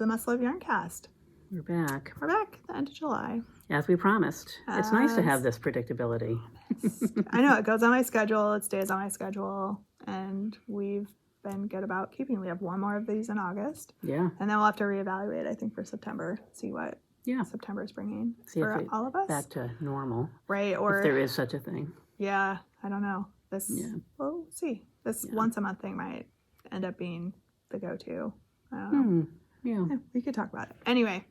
the Must Love Yarncast. We're back. We're back at the end of July. As we promised. It's nice to have this predictability. I know, it goes on my schedule, it stays on my schedule, and we've been good about keeping. We have one more of these in August. Yeah. And then we'll have to reevaluate, I think, for September, see what September is bringing for all of us. Back to normal. Right, or... if there is such a thing. Yeah, I don't know. We'll see. This once a month thing might end up being the go-to. I don't know. Yeah, we could talk about it. Anyway,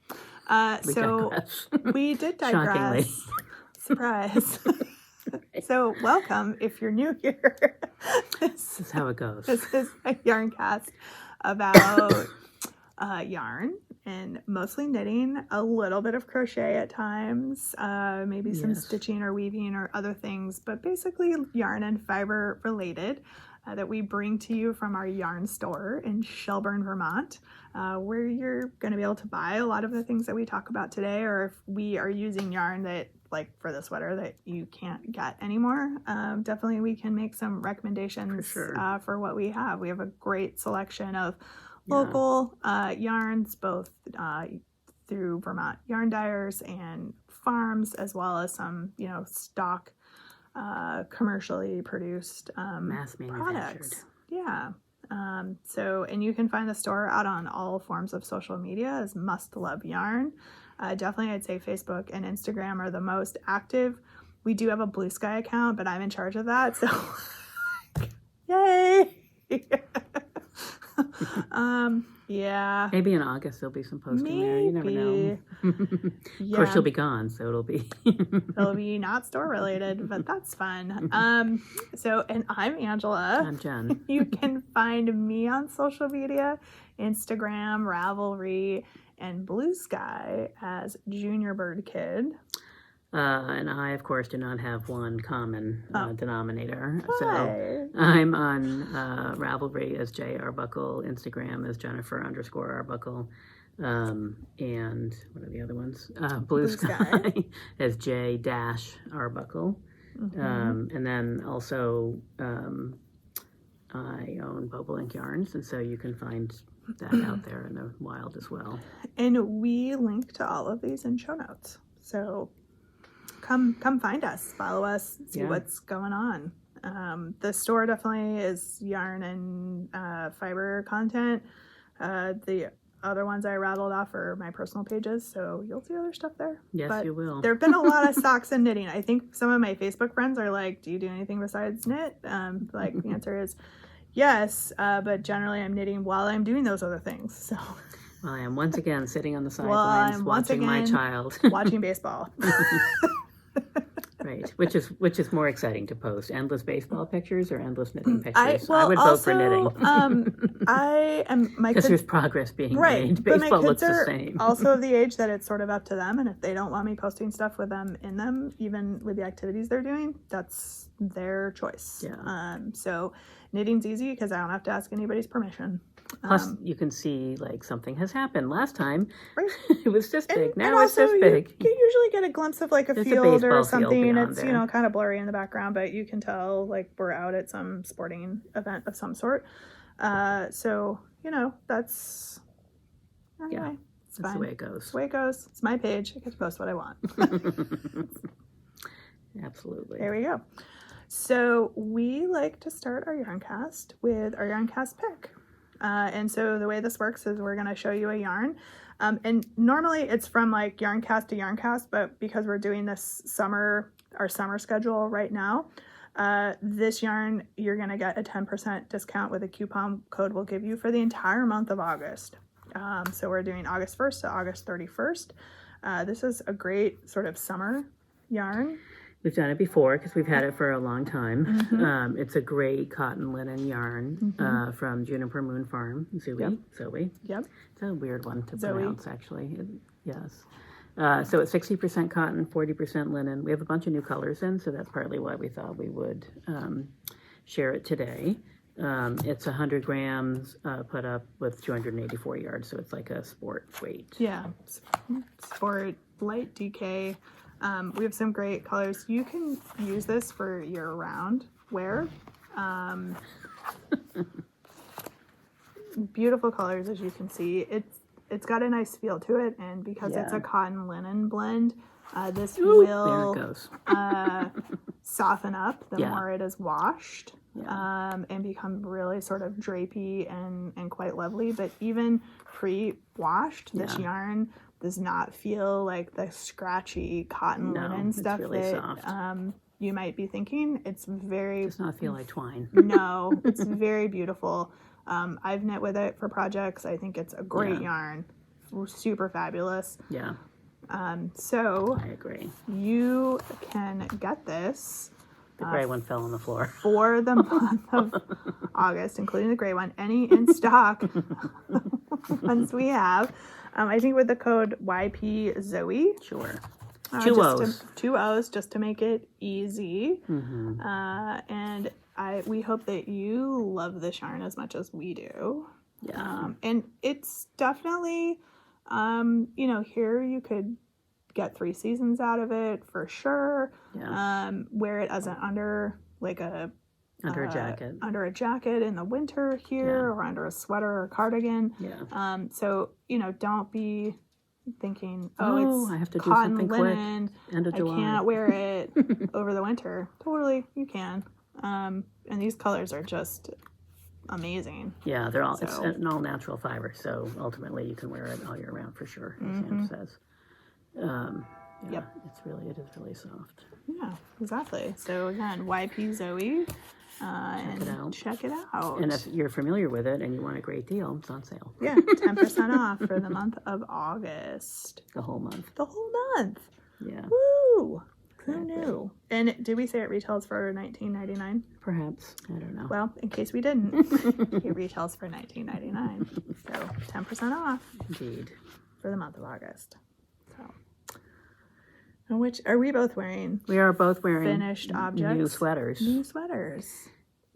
we did digress. Shockingly. Surprise. So welcome if you're new here. This is how it goes. This is a Yarncast about yarn and mostly knitting, a little bit of crochet at times, maybe some stitching or weaving or other things, but basically yarn and fiber related. That we bring to you from our yarn store in Shelburne, Vermont, where you're going to be able to buy a lot of the things that we talk about today, or if we are using yarn that, like for the sweater, that you can't get anymore, definitely we can make some recommendations for what we have. We have a great selection of local yarns, both through Vermont yarn dyers and farms, as well as some, stock commercially produced mass products. Yeah. And you can find the store out on all forms of social media as Must Love Yarn. Definitely I'd say Facebook and Instagram are the most active. We do have a Blue Sky account, but I'm in charge of that, so yay. Maybe in August there'll be some posting there. You never know. Of course, you'll be gone, so it'll be not store related, but that's fun. And I'm Angela. I'm Jen. You can find me on social media, Instagram, Ravelry, and Blue Sky as Junior Bird Kid. And I, of course, do not have one common denominator. Hi. So I'm on Ravelry as J Arbuckle, Instagram as Jennifer_Arbuckle, and what are the other ones? Blue Sky as J-Arbuckle. Mm-hmm. And then also I own Bobo Ink Yarns, and so you can find that out there in the wild as well. And we link to all of these in show notes. So come find us, follow us, see what's going on. The store definitely is yarn and fiber content. The other ones I rattled off are my personal pages, so you'll see other stuff there. Yes, you will. There have been a lot of socks and knitting. I think some of my Facebook friends are like, do you do anything besides knit? The answer is yes, but generally I'm knitting while I'm doing those other things. So. Well, I am once again sitting on the sidelines watching my child. Watching baseball. Right, which is more exciting to post, endless baseball pictures or endless knitting pictures? I would vote for knitting. I am because there's progress being made. Baseball looks the same. Also of the age that it's sort of up to them, and if they don't want me posting stuff with them in them, even with the activities they're doing, that's their choice. Yeah. So knitting's easy because I don't have to ask anybody's permission. Plus, you can see something has happened. Last time, it was this big. Now it's this big. You usually get a glimpse of a field or something. It's kind of blurry in the background, but you can tell we're out at some sporting event of some sort. So that's anyway. It's that's fine. The way it goes. It's the way it goes. It's my page. I get to post what I want. Absolutely. There we go. So we like to start our Yarncast with our Yarncast pick. And so the way this works is we're going to show you a yarn. And normally it's from Yarncast to Yarncast, but because we're doing this our summer schedule right now, this yarn, you're going to get a 10% discount with a coupon code we'll give you for the entire month of August. So we're doing August 1st to August 31st. This is a great sort of summer yarn. We've done it before because we've had it for a long time. Mm-hmm. It's a gray cotton linen yarn from Juniper Moon Farm, Zoe. Yep. It's a weird one to pronounce, actually. Yes. So it's 60% cotton, 40% linen. We have a bunch of new colors in, so that's partly why we thought we would share it today. It's 100 grams put up with 284 yards, so it's like a sport weight. Yeah, sport, light DK. We have some great colors. You can use this for year-round wear. Beautiful colors, as you can see. it's got a nice feel to it, and because it's a cotton linen blend, this There will it goes. soften up the more it is washed, Yeah. and become really sort of drapey and quite lovely. But even pre-washed, this yarn does not feel like the scratchy cotton linen stuff really that soft. You might be thinking. It's very... Does not feel like twine. No, it's very beautiful. I've knit with it for projects. I think it's a great yarn. Super fabulous. Yeah. So I agree. you can get this. The gray one fell on the floor. For the month of August, including the gray one. Any in stock ones we have. I think with the code YP Zoe. Sure. 2 O's. 2 O's just to make it easy. Mm-hmm. And we hope that you love this yarn as much as we do. Yeah. And it's definitely, here you could get 3 seasons out of it for sure. Yeah. Wear it as an under a jacket. Under a jacket in the winter here, or under a sweater or cardigan. Yeah. So, don't be thinking, I have to do something linen, quick. End of July. I can't wear it over the winter. Totally, you can. And these colors are just amazing. Yeah, it's an all natural fiber, so ultimately you can wear it all year round for sure, as Sam says. It is really soft. Yeah, exactly. So again, YP Zoe. Check it out. And if you're familiar with it and you want a great deal, it's on sale. Yeah, 10% off for the month of August. The whole month. The whole month. Yeah. Woo! Who knew? And did we say it retails for $19.99? Perhaps. I don't know. Well, in case we didn't, it retails for $19.99. So 10% off. Indeed. For the month of August. So, which are we both wearing? We are both wearing finished objects. New sweaters. New sweaters.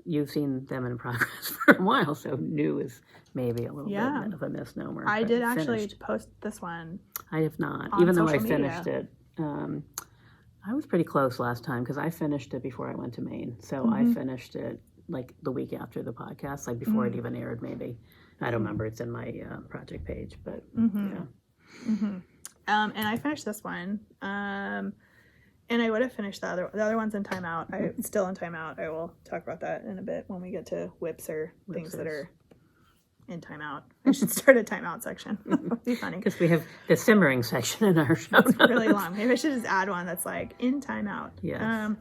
You've seen them in progress for a while, so new is maybe a little bit of a misnomer. I did actually post this one. I have not, even though I finished media. it. I was pretty close last time because I finished it before I went to Maine. So I finished it like the week after the podcast, like before it even aired, maybe. I don't remember. It's in my project page, but and I finished this one. And I would have finished the other one's in timeout. Still in timeout. I will talk about that in a bit when we get to whips or things that are in timeout. I should start a timeout section. That would be funny. Because we have the simmering section in our show. It's really long. Maybe I should just add one that's like in timeout. Yes.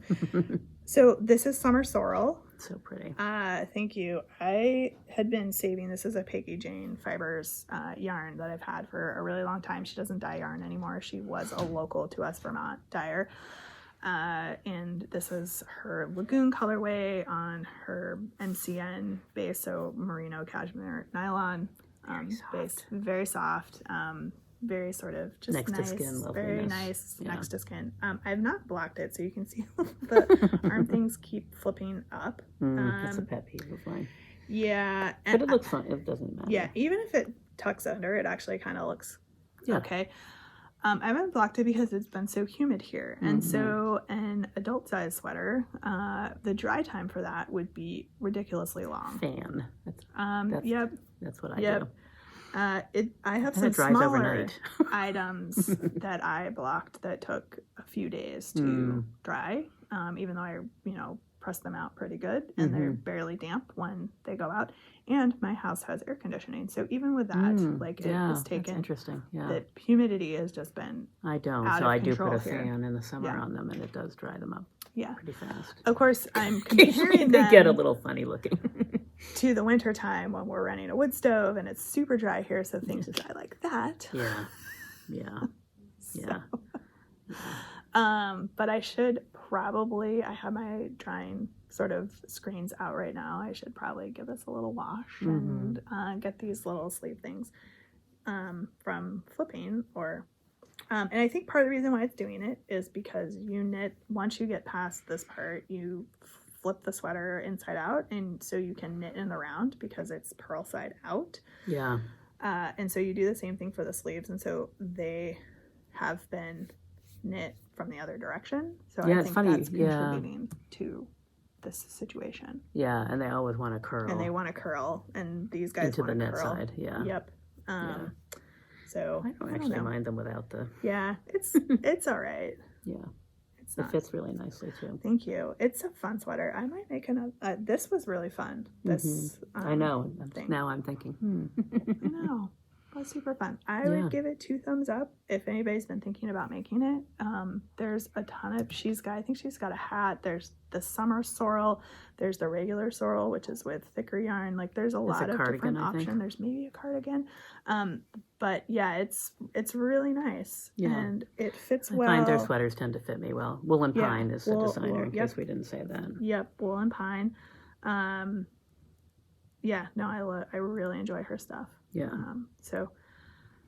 So this is Summer Sorrel. So pretty. Thank you. I had been saving, this is a Peggy Jane Fibers yarn that I've had for a really long time. She doesn't dye yarn anymore. She was a local to us Vermont dyer. And this is her Lagoon colorway on her MCN base, so merino cashmere nylon base. Very soft. Very sort of just next nice, to skin, very nice next to skin. I've not blocked it, so you can see the arm things keep flipping up. That's a pet peeve of mine. Yeah, but it looks fun. It doesn't matter. Yeah, even if it tucks under, it actually kind of looks okay. I haven't blocked it because it's been so humid here, and so an adult size sweater, the dry time for that would be ridiculously long. Fan. That's what I do. I have some smaller items that I blocked that took a few days to dry, even though I, press them out pretty good, and they're barely damp when they go out. And my house has air conditioning, so even with that, it has taken. That's interesting. Yeah, the humidity has just been. I don't, so I do put a fan in the summer on them, and it does dry them up. Yeah, pretty fast. Of course, I'm comparing they get a little funny looking. To the winter time when we're running a wood stove and it's super dry here, so things dry like that. Yeah. But I should probably, I have my drying sort of screens out right now. I should probably give this a little wash and get these little sleeve things from flipping and I think part of the reason why it's doing it is because you knit, once you get past this part, you flip the sweater inside out, and so you can knit in the round because it's purl side out. Yeah. And so you do the same thing for the sleeves, and so they have been knit from the other direction. So I think that's contributing to this situation. Yeah, and they always want to curl. And they want to curl, and these guys into want the to knit curl. Side. Yeah. Yep. So I don't actually mind them without the... Yeah, it's all right. Yeah. It fits really nicely too. Thank you. It's a fun sweater. I might make another. This was really fun. This I know. Now I'm thinking. I know. It was super fun. I would give it 2 thumbs up if anybody's been thinking about making it. There's a ton of. I think she's got a hat. There's the summer sorrel. There's the regular sorrel, which is with thicker yarn. Like there's a lot of different options. There's maybe a cardigan. But yeah, it's really nice. Yeah. And it fits well. I find their sweaters tend to fit me well. Wool and Pine is the designer, in case we didn't say that. Yep, Wool and Pine. Yeah, no, I really enjoy her stuff. Yeah. So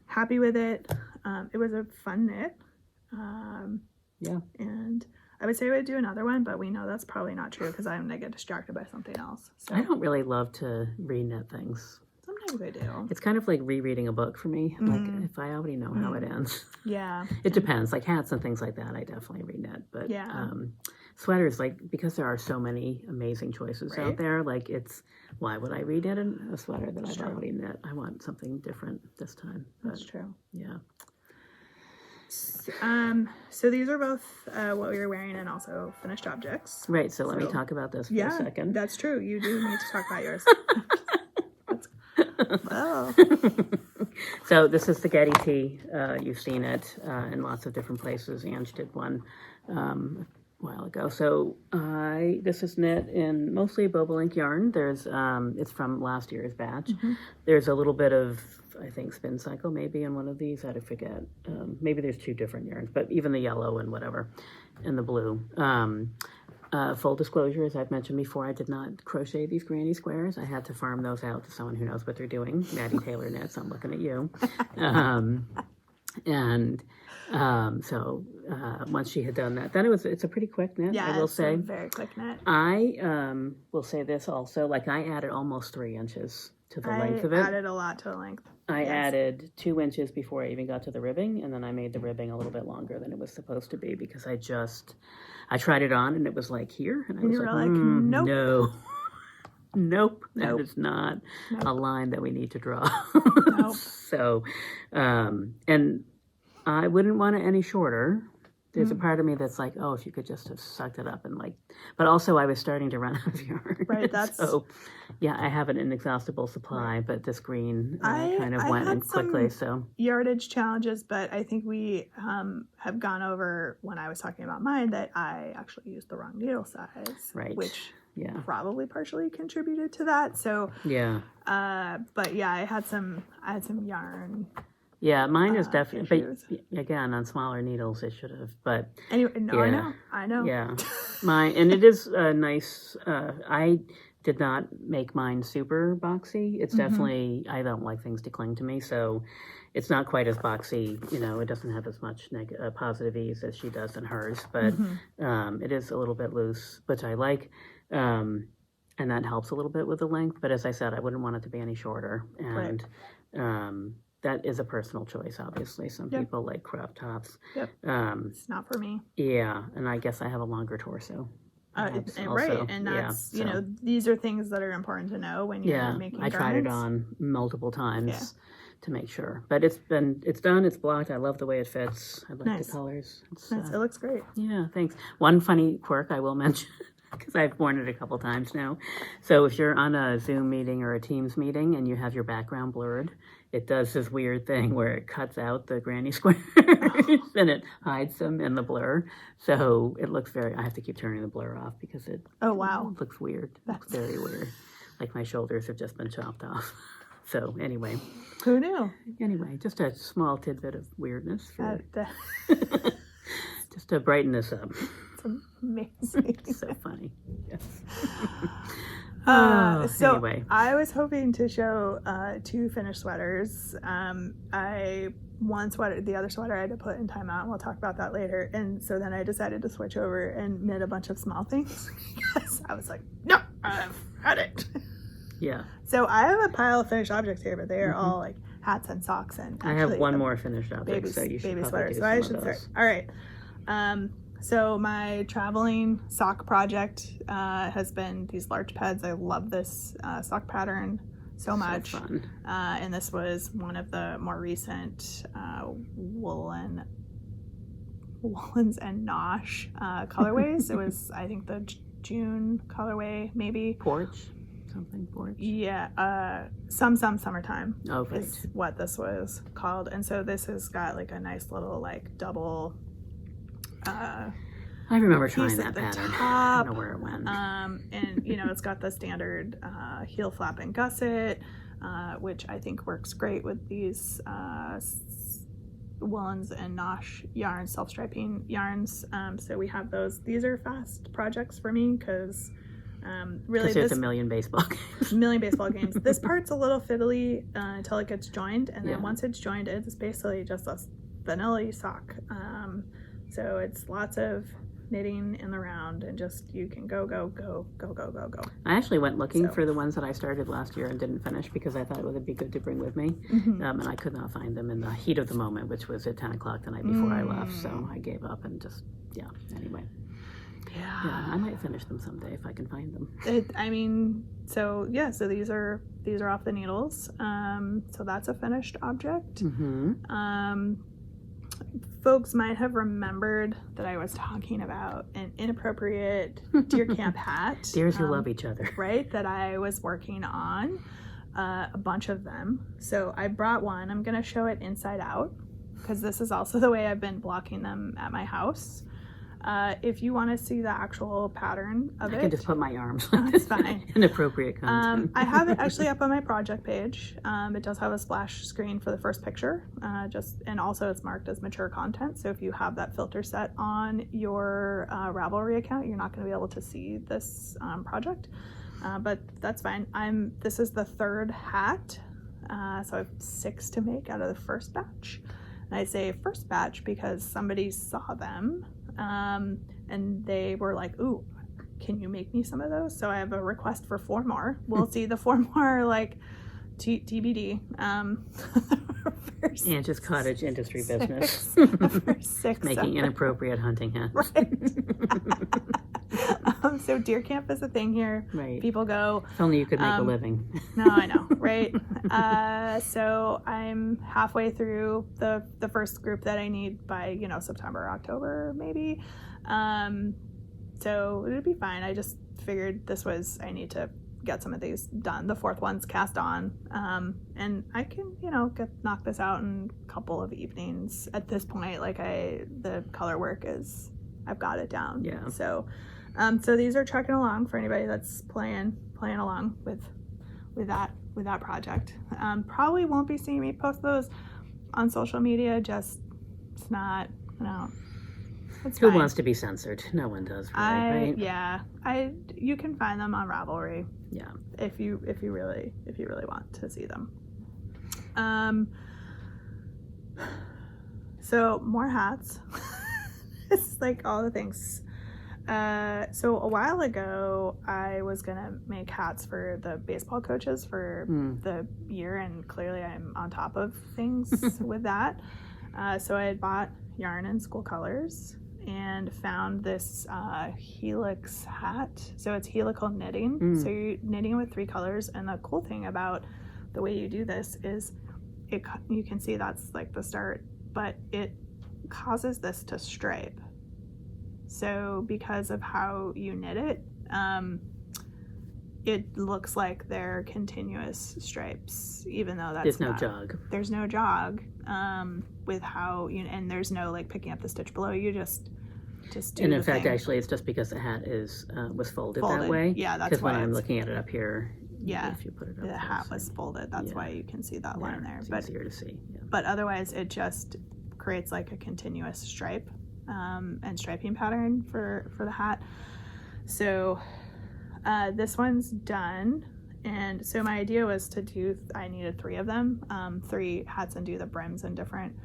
happy with it. It was a fun knit. Yeah. And I would say I would do another one, but we know that's probably not true because I'm going to get distracted by something else. So. I don't really love to re-knit things. Sometimes I do. It's kind of like rereading a book for me. Like if I already know how it ends. Yeah. It depends. Like hats and things like that, I definitely re-knit. But sweaters, like because there are so many amazing choices out there, like why would I re-knit a sweater that I've already knit? I want something different this time. But, that's true. Yeah. So these are both what we were wearing and also finished objects. Right. So let me talk about this for a second. That's true. You do need to talk about yours. Oh. So this is the Getty tee. You've seen it in lots of different places. Ange did one a while ago. So this is knit in mostly bobolink yarn. There's it's from last year's batch. There's a little bit of, I think, spin cycle maybe in one of these. I forget. Maybe there's 2 different yarns, but even the yellow and whatever, and the blue. Full disclosure, as I've mentioned before, I did not crochet these granny squares. I had to farm those out to someone who knows what they're doing. Maddie Taylor Knits, I'm looking at you. So once she had done that, then it's a pretty quick knit, I will say. A very quick knit. I will say this also, like I added almost 3 inches to the length of it. I added a lot to the length. I added 2 inches before I even got to the ribbing, and then I made the ribbing a little bit longer than it was supposed to be because I tried it on and it was like here, and I was like, nope. Nope, that is not a line that we need to draw. Nope. So, and I wouldn't want it any shorter. There's a part of me that's like, oh, if you could just have sucked it up and but also I was starting to run out of yarn. Right, that's... So, yeah, I have an inexhaustible supply, but this green kind of went in quickly, so. Yardage challenges, but I think we have gone over when I was talking about mine that I actually used the wrong needle size. Right. Which probably partially contributed to that, so. Yeah. But yeah, I had some yarn. Yeah, mine is definitely, but again, on smaller needles, it should have, but. Anyway, I know. Yeah, and it is nice. I did not make mine super boxy. It's definitely, I don't like things to cling to me, so it's not quite as boxy, it doesn't have as much positive ease as she does in hers, but it is a little bit loose, which I like, and that helps a little bit with the length, but as I said, I wouldn't want it to be any shorter, and that is a personal choice, obviously. Some people like crop tops. Yep. It's not for me. Yeah, and I guess I have a longer torso. Right, and that's, these are things that are important to know when you're making garments. I tried it on multiple times to make sure. But it's done, it's blocked. I love the way it fits. I like the colors. It looks great. Yeah, thanks. One funny quirk I will mention, because I've worn it a couple times now. So if you're on a Zoom meeting or a Teams meeting and you have your background blurred, it does this weird thing where it cuts out the granny squares and it hides them in the blur. So it looks I have to keep turning the blur off because it looks weird. It looks very weird. Like my shoulders have just been chopped off. So anyway. Who knew? Anyway, just a small tidbit of weirdness. Just to brighten this up. It's amazing. It's so funny. Yes. Anyway. I was hoping to show 2 finished sweaters. One sweater, the other sweater I had to put in timeout, and we'll talk about that later. And so then I decided to switch over and knit a bunch of small things because I was like, no, I've had it. Yeah. So I have a pile of finished objects here, but they are all like hats and socks and. I have one more finished object, so you should baby probably sweater. do So I should some of those. start. All right. So my traveling sock project has been these large pads. I love this sock pattern so much. Fun. And this was one of the more recent woolens and nosh colorways. It was, I think, the June colorway, maybe. Porch. Yeah, summertime right. is what this was called. And so this has got like a nice little like double I remember trying that pattern. Top, I don't know where it went. And it's got the standard heel flap and gusset, which I think works great with these woolens and nosh yarns, self-striping yarns. So we have those. These are fast projects for me because really there's a million baseball games. This part's a little fiddly until it gets joined, and then once it's joined, it's basically just a vanilla sock. So it's lots of knitting in the round, and just you can go. I actually went looking for the ones that I started last year and didn't finish because I thought it would be good to bring with me, and I could not find them in the heat of the moment, which was at 10 o'clock the night before I left. So I gave up and just anyway. Yeah, I might finish them someday if I can find them. So these are off the needles. So that's a finished object. Folks might have remembered that I was talking about an inappropriate deer camp hat. Deers who love each other. Right, that I was working on a bunch of them. So I brought one. I'm going to show it inside out because this is also the way I've been blocking them at my house. If you want to see the actual pattern of it, I can just put my arms on it's fine. Inappropriate content. I have it actually up on my project page. It does have a splash screen for the first picture, and also it's marked as mature content. So if you have that filter set on your Ravelry account, you're not going to be able to see this project, but that's fine. This is the third hat, so I have 6 to make out of the first batch. And I say first batch because somebody saw them. And they were like, ooh, can you make me some of those? So I have a request for 4 more. We'll see the 4 more like TBD. And just cottage industry business. First 6. Making inappropriate hunting hats. Right. So deer camp is a thing here. Right. People go. If only you could make a living. No, I know, right? So I'm halfway through the first group that I need by September, October, maybe. So it'd be fine. I just figured I need to get some of these done. The 4th one's cast on, and I can knock this out in a couple of evenings at this point. Like the color work I've got it down. Yeah. So these are trucking along for anybody that's playing along with that project. Probably won't be seeing me post those on social media. Just it's not. It's Who fine. wants to be censored? No one does, really, right? Yeah. You can find them on Ravelry. Yeah. If you really want to see them. So more hats. It's like all the things. So a while ago, I was gonna make hats for the baseball coaches for the year, and clearly I'm on top of things with that. So I had bought yarn in school colors and found this helix hat. So it's helical knitting. So you're knitting with 3 colors, and the cool thing about the way you do this is you can see that's like the start, but it causes this to stripe. So because of how you knit it, it looks like they're continuous stripes, even though there's no jog. There's no jog with how and there's no like picking up the stitch below. You just do. And in fact, actually, it's just because the hat was folded that way. Yeah, that's because why when I'm looking at it up here. Yeah, if you put it up the hat was folded. That's why you can see that line there. It's but easier to see. Yeah. But otherwise, it just creates like a continuous stripe and striping pattern for the hat. So this one's done, and so my idea was I needed 3 of them, 3 hats, and do the brims in different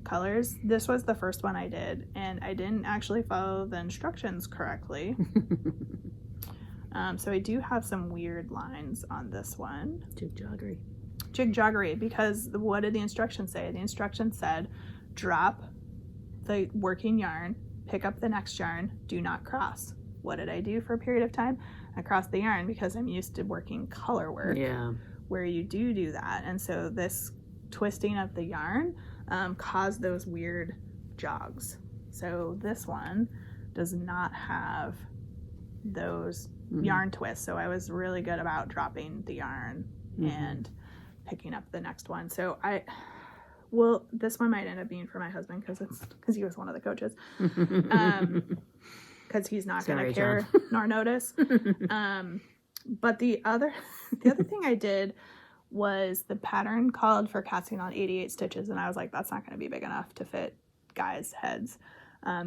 colors. This was the first one I did, and I didn't actually follow the instructions correctly. So I do have some weird lines on this one. Jig-joggery, because what did the instructions say? The instructions said, drop the working yarn, pick up the next yarn, do not cross. What did I do for a period of time? I crossed the yarn because I'm used to working color work. Yeah. where you do that. And so this twisting of the yarn caused those weird jogs. So this one does not have those yarn twists. So I was really good about dropping the yarn and picking up the next one. So this one might end up being for my husband because he was one of the coaches. Because he's not going to care nor notice. But the other thing I did was the pattern called for casting on 88 stitches, and I was like, that's not going to be big enough to fit guys' heads.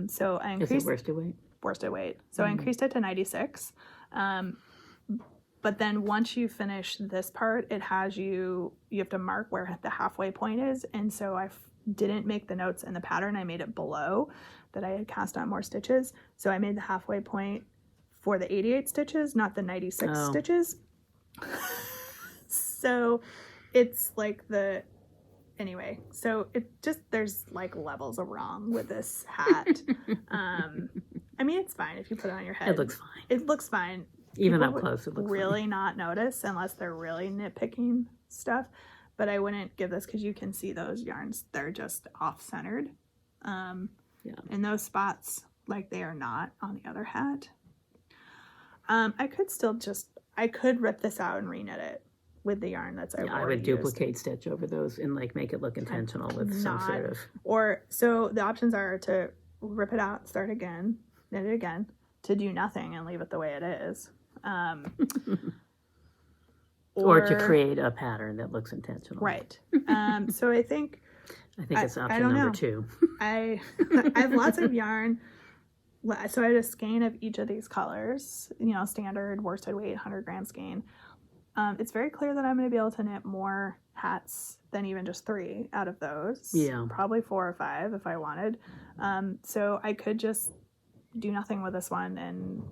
So I increased. Is it worsted weight? Worsted weight. So I increased it to 96. But then once you finish this part, it has you have to mark where the halfway point is. And so I didn't make the notes in the pattern. I made it below that I had cast on more stitches. So I made the halfway point for the 88 stitches, not the 96 stitches. So it's like anyway, so it just, there's like levels of wrong with this hat. I mean, it's fine if you put it on your head. It looks fine. It looks fine. Even People up close, it looks really fine. not notice unless they're really nitpicking stuff. But I wouldn't give this because you can see those yarns. They're just off-centered. In those spots, like they are not on the other hat. I could rip this out and re-knit it with the yarn that's I've already I would used. duplicate stitch over those and like make it look intentional with some sort of. So the options are to rip it out, start again, knit it again, to do nothing and leave it the way it is. Or to create a pattern that looks intentional. Right. So I think it's option number 2. I have lots of yarn. So I had a skein of each of these colors, standard worsted weight, 100 gram skein. It's very clear that I'm going to be able to knit more hats than even just 3 out of those. Yeah. Probably 4 or 5 if I wanted. So I could just do nothing with this one and,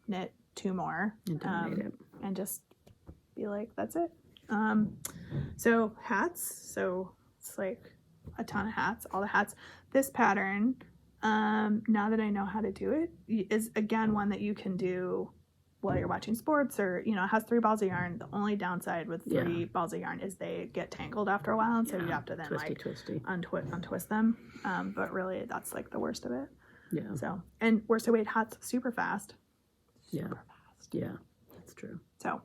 knit 2 more. And just be like, that's it. So hats. So it's like a ton of hats, all the hats. This pattern, now that I know how to do it, is again one that you can do while you're watching sports, or it has 3 balls of yarn. The only downside with 3 balls of yarn is they get tangled after a while, and so you have to then twisty. untwist them. But really, that's like the worst of it. Yeah. So, and worsted weight hats super fast. Super fast. Yeah, that's true. So,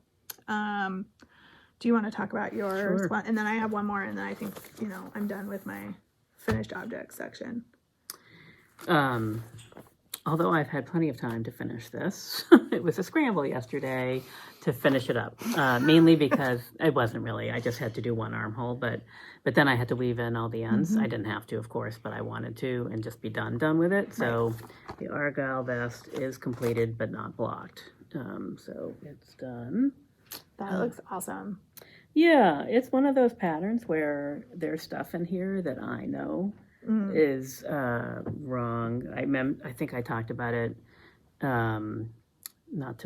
do you want to talk about yours? Sure. And then I have one more, and then I think I'm done with my finished objects section. Although I've had plenty of time to finish this, it was a scramble yesterday to finish it up. Mainly because it wasn't really. I just had to do one armhole, but then I had to weave in all the ends. I didn't have to, of course, but I wanted to, and just be done with it. So the Argyle vest is completed but not blocked. So it's done. That looks awesome. Yeah, it's one of those patterns where there's stuff in here that I know is wrong. I think I talked about it.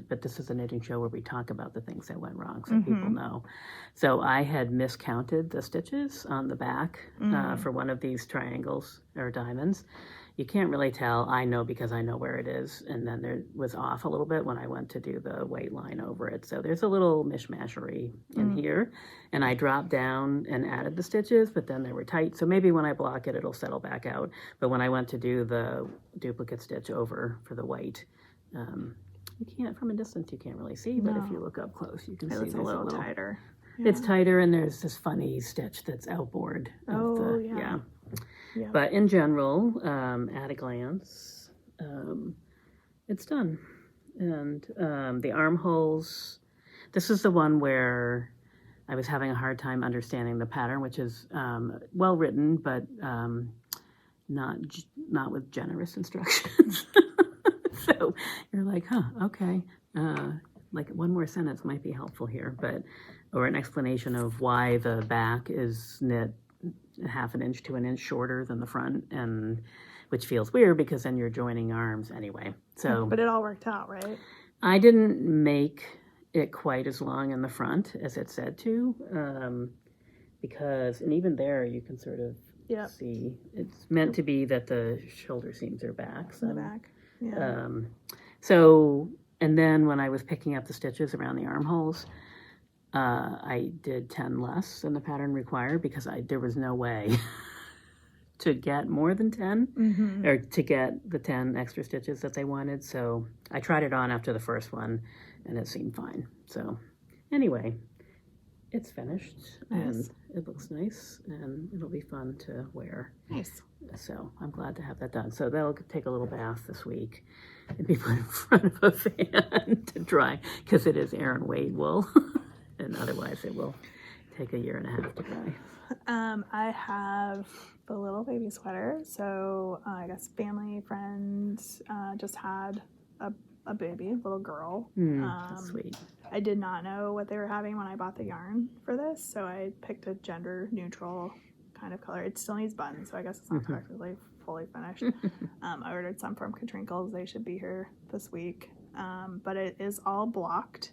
But this is a knitting show where we talk about the things that went wrong, so people know. So I had miscounted the stitches on the back for one of these triangles or diamonds. You can't really tell. I know because I know where it is, and then there was off a little bit when I went to do the white line over it. So there's a little mishmashery in here, and I dropped down and added the stitches, but then they were tight. So maybe when I block it, it'll settle back out. But when I went to do the duplicate stitch over for the white, you can't, from a distance, you can't really see, but if you look up close, you can see it's a little tighter. Yeah. It's tighter, and there's this funny stitch that's outboard. Yeah. But in general, at a glance, it's done. And the armholes, this is the one where I was having a hard time understanding the pattern, which is well written, but not with generous instructions. So you're like, okay. Like one more sentence might be helpful here, or an explanation of why the back is knit 1/2 inch to 1 inch shorter than the front, and which feels weird because then you're joining arms anyway. So, but it all worked out, right? I didn't make it quite as long in the front as it said to, because, and even there you can sort of see it's meant to be that the shoulder seams are back. So, the back, so, and then when I was picking up the stitches around the armholes, I did 10 less than the pattern required because there was no way to get more than 10 or to get the 10 extra stitches that they wanted. So I tried it on after the first one and it seemed fine. So anyway, it's finished and it looks nice and it'll be fun to wear. Nice. So I'm glad to have that done. So that'll take a little bath this week and be put in front of a fan to dry because it is Aran Wade wool. And otherwise it will take a year and a half to dry. I have the little baby sweater. So I guess family friends just had a baby, a little girl. That's sweet. I did not know what they were having when I bought the yarn for this, so I picked a gender neutral kind of color. It still needs buttons, so I guess it's not technically fully finished. I ordered some from Katrinkles. They should be here this week. But it is all blocked.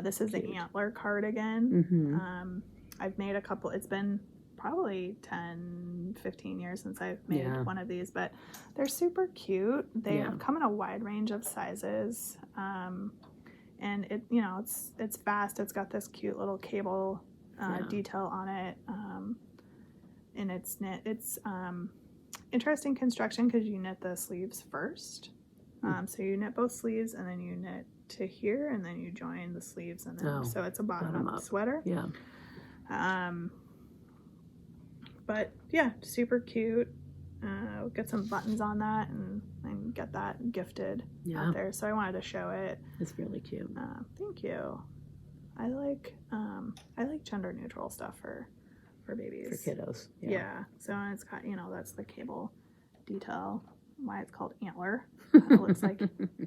This is the antler cardigan. I've made a couple. It's been probably 10-15 years since I've made one of these, but they're super cute. They have come in a wide range of sizes. And it, it's fast. It's got this cute little cable detail on it. And it's knit. It's interesting construction because you knit the sleeves first. So you knit both sleeves and then you knit to here and then you join the sleeves and then so it's a bottom up sweater. But yeah, super cute. We'll get some buttons on that and get that gifted out there. So I wanted to show it. It's really cute. Thank you. I like gender neutral stuff for babies. For kiddos. Yeah. So it's got that's the cable detail. Why it's called antler. It looks like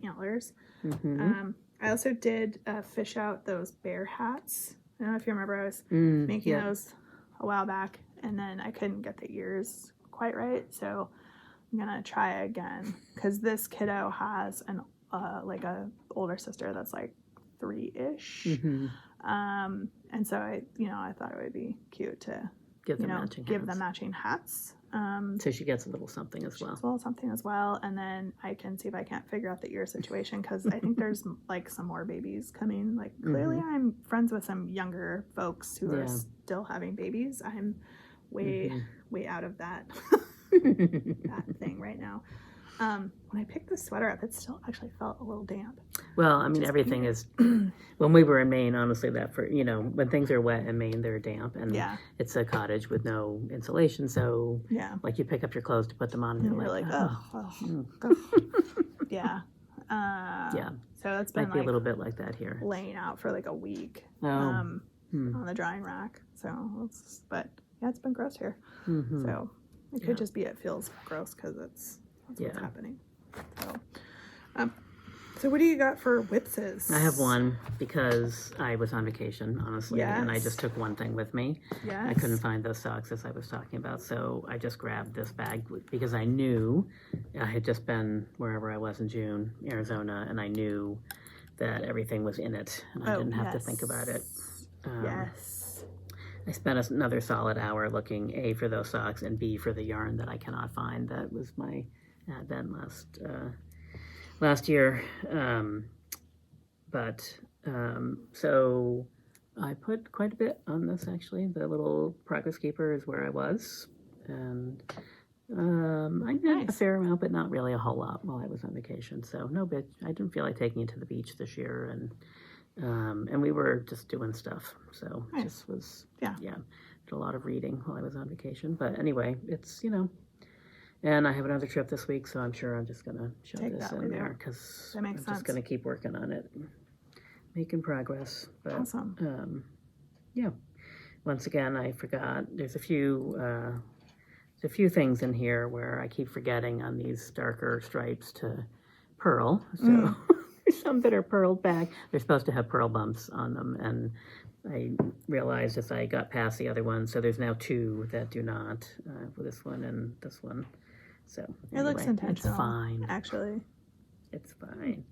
antlers. I also did fish out those bear hats. I don't know if you remember, I was making those a while back, and then I couldn't get the ears quite right, so I'm gonna try again because this kiddo has an like a older sister that's like 3-ish, and so I thought it would be cute to give them matching hats. So she gets a little something as well. A little something as well, and then I can see if I can't figure out the ear situation because I think there's like some more babies coming. Like clearly, I'm friends with some younger folks who are still having babies. I'm way out of that that thing right now. When I picked the sweater up, it still actually felt a little damp. Well, I mean, everything is, when we were in Maine, honestly, when things are wet in Maine, they're damp. And it's a cottage with no insulation. So, like, you pick up your clothes to put them on, and you're like, yeah. So it's been might be a little bit like that here. Laying out for like a week on the drying rack. So, but yeah, it's been gross here. So it could just be it feels gross because that's what's happening. So what do you got for whipses? I have one because I was on vacation, honestly, and I just took one thing with me. I couldn't find those socks as I was talking about, so I just grabbed this bag because I knew I had just been wherever I was in June, Arizona, and I knew that everything was in it, and I didn't have to think about it. I spent another solid hour looking, A, for those socks, and B, for the yarn that I cannot find. That was my advent last year. So I put quite a bit on this, actually. The little progress keeper is where I was. And I did a fair amount, but not really a whole lot while I was on vacation. So I didn't feel like taking it to the beach this year. And we were just doing stuff. So it just was, did a lot of reading while I was on vacation. But anyway, it's, and I have another trip this week, so I'm sure I'm just going to shove this in there because I'm just going to keep working on it, making progress. But, awesome. Once again, I forgot. There's a few things in here where I keep forgetting on these darker stripes to purl. So there's some that are purled back. They're supposed to have purl bumps on them, and I realized as I got past the other one, so there's now 2 that do not, this one and this one. So it looks intentional. It's fine. Actually, it's fine.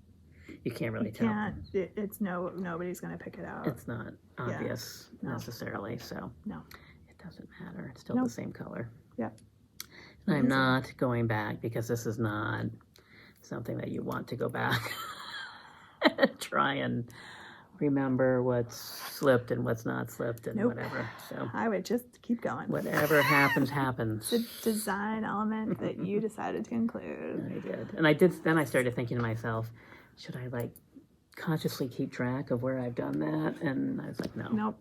You can't really tell. It's nobody's gonna pick it out. It's not obvious necessarily. So it doesn't matter. It's still the same color. Yeah. And I'm not going back because this is not something that you want to go back and try and remember what's slipped and what's not slipped and Nope. whatever. So I would just keep going. Whatever happens, happens. It's a design element that you decided to include. I did. And I did. Then I started thinking to myself, should I like consciously keep track of where I've done that? And I was like, no. Nope.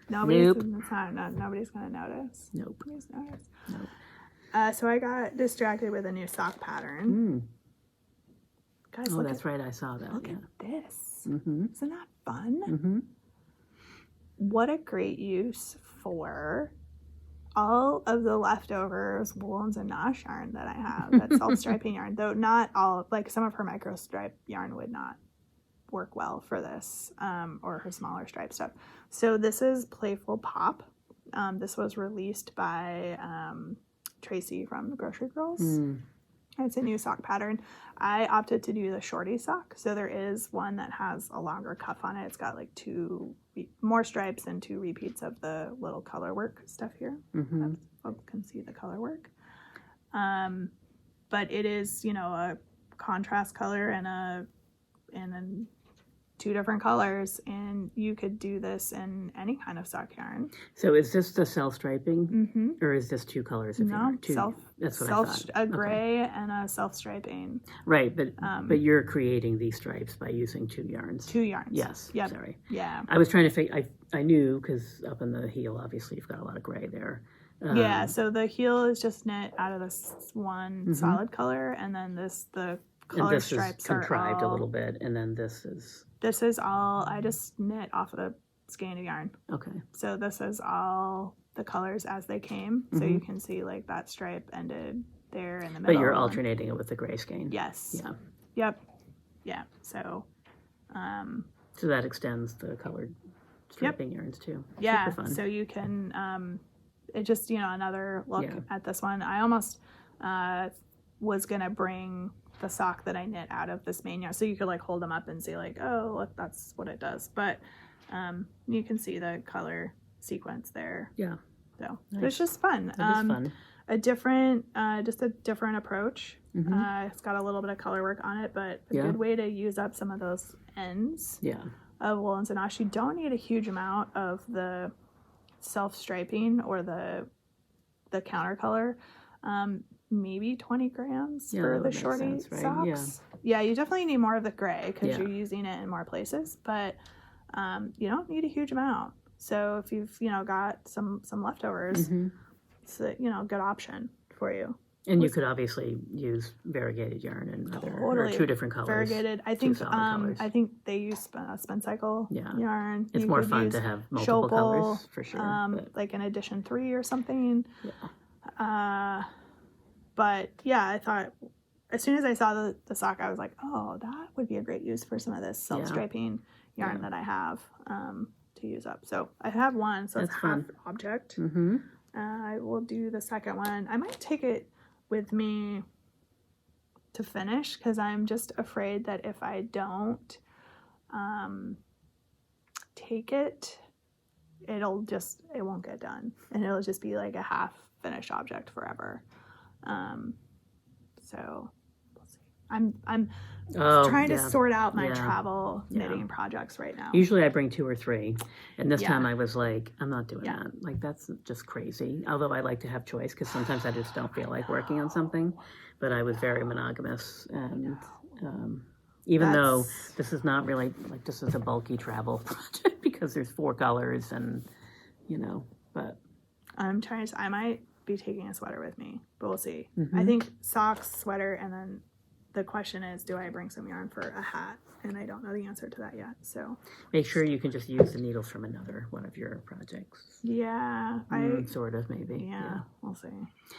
Nobody's going to notice. Nope. Nobody's notice. Nope. So I got distracted with a new sock pattern. Guys, that's right. I saw that. Look at this. Mm-hmm. Isn't that fun? Mm-hmm. What a great use for all of the leftovers woolens and Nosh yarn that I have. That's self-striping yarn, though not all. Like some of her micro stripe yarn would not work well for this, or her smaller stripe stuff. So this is Playful Pop. This was released by Tracy from the Grocery Girls. It's a new sock pattern. I opted to do the shorty sock. So there is one that has a longer cuff on it. It's got like more stripes and 2 repeats of the little color work stuff here. Folks can see the color work. But it is, a contrast color and 2 different colors, and you could do this in any kind of sock yarn. So is this the self-striping, or is this 2 colors of yarn? That's what I thought. A gray and a self-striping. Right, but you're creating these stripes by using 2 yarns. 2 yarns. Yes. Yep. Sorry. Yeah. I was trying to figure. I knew because up in the heel, obviously, you've got a lot of gray there. Yeah. So the heel is just knit out of this one solid color, and then the color stripes is contrived a little bit, and then this is all, I just knit off of the skein of yarn. Okay. So this is all the colors as they came. So you can see like that stripe ended there in the middle. But you're alternating it with the gray skein. Yes. Yeah. Yep. Yeah. So so that extends the colored striping yarns too. Yeah. Super fun. So you can it just, another look at this one. I almost was gonna bring the sock that I knit out of this main yarn, so you could like hold them up and see like, oh, look, that's what it does. But you can see the color sequence there. Yeah. So it's just fun. That is fun. A different approach. It's got a little bit of color work on it, but a good way to use up some of those ends of woolens and Nosh. You don't need a huge amount of the self-striping or the counter color. Maybe 20 grams for the shorty sense, right? socks. Yeah, you definitely need more of the gray because you're using it in more places, but you don't need a huge amount. So if you've got some leftovers, it's a good option for you. And you could obviously use variegated yarn and or 2 different colors. Variegated. I think they use spin cycle yarn. It's more fun to have multiple colors for sure. Like an edition 3 or something. Yeah. But yeah, I thought as soon as I saw the sock, I was like, oh, that would be a great use for some of this self-striping yarn that I have to use up. So I have one, so it's half object. I will do the second one. I might take it with me to finish because I'm just afraid that if I don't take it, it won't get done, and it'll just be like a half finished object forever. So we'll see. I'm trying to sort out my travel knitting projects right now. Usually I bring 2 or 3, and this time I was like, I'm not doing that. Like that's just crazy. Although I like to have choice because sometimes I just don't feel like working on something. But I was very monogamous, and even though this is not really like this is a bulky travel project because there's 4 colors and but I might be taking a sweater with me, but we'll see. I think socks, sweater, and then the question is, do I bring some yarn for a hat? And I don't know the answer to that yet. So make sure you can just use the needles from another one of your projects. Yeah, sort of maybe. Yeah, we'll see.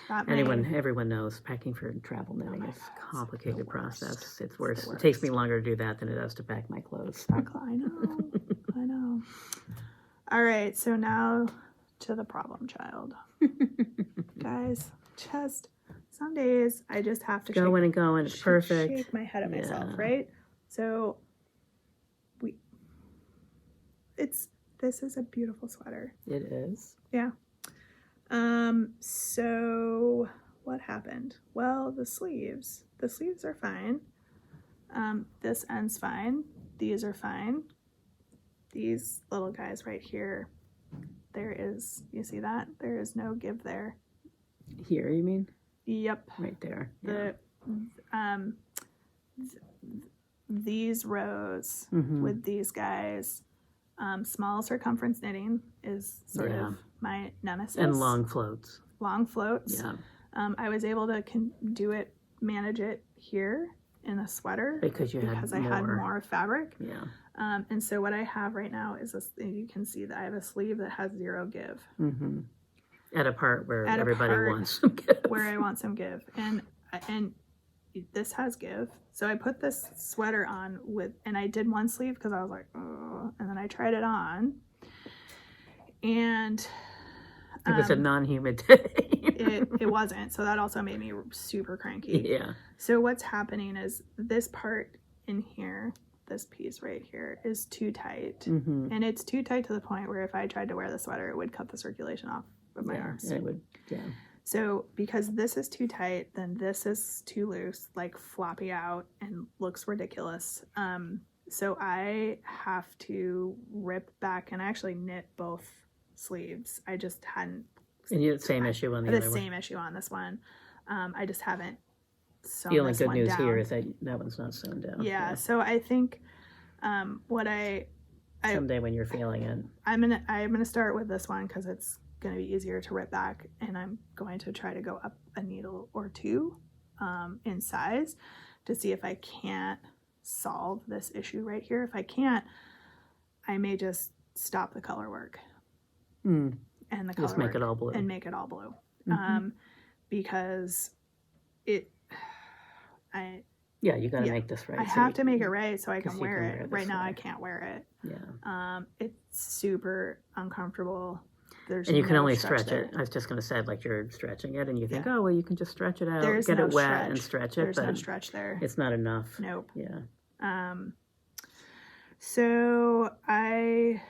Everyone knows packing for travel knitting is a complicated process. It's worse. It takes me longer to do that than it does to pack my clothes. I know. I know. All right, so now to the problem child. Guys, just some days I just have to going. It's perfect. Shake my head at myself, right? So this is a beautiful sweater. It is. Yeah. So what happened? Well, the sleeves are fine. This end's fine. These are fine. these little guys right here, you see that? There is no give there. Here, you mean? Yep. Right there. These rows Mm-hmm. with these guys, small circumference knitting is sort of my nemesis. And long floats. Long floats. Yeah. I was able to manage it here in a sweater because I had more fabric. Yeah. And so what I have right now is you can see that I have a sleeve that has 0 give. Mm-hmm. At a part where everybody wants some give. Where I want some give. And this has give. So I put this sweater on and I did one sleeve because I was like, oh, and then I tried it on. And it was a non-humid day. it wasn't. So that also made me super cranky. Yeah. So what's happening is this part in here, this piece right here, is too tight. Mm-hmm. And it's too tight to the point where if I tried to wear the sweater, it would cut the circulation off of my arms. It would, yeah. So because this is too tight, then this is too loose, like floppy out and looks ridiculous. So I have to rip back, and I actually knit both sleeves. I just hadn't. And you had the same issue on the other one. The same issue on this one. I just haven't sewn the only this good one news down. here is that one's not sewn down. Yeah. So I think someday when you're feeling it, I'm gonna start with this one because it's going to be easier to rip back, and I'm going to try to go up a needle or two in size to see if I can't solve this issue right here. If I can't, I may just stop the color work and the color just make it all blue and make it all blue. Because you got to make this right. I have to make it right so I can wear it. Right now I can't wear it. Yeah. It's super uncomfortable. And you can only stretch it. I was just going to say, like, you're stretching it and you think, oh, well, you can just stretch it out, get it wet and stretch it. There's no stretch there. It's not enough. Nope. Yeah. So I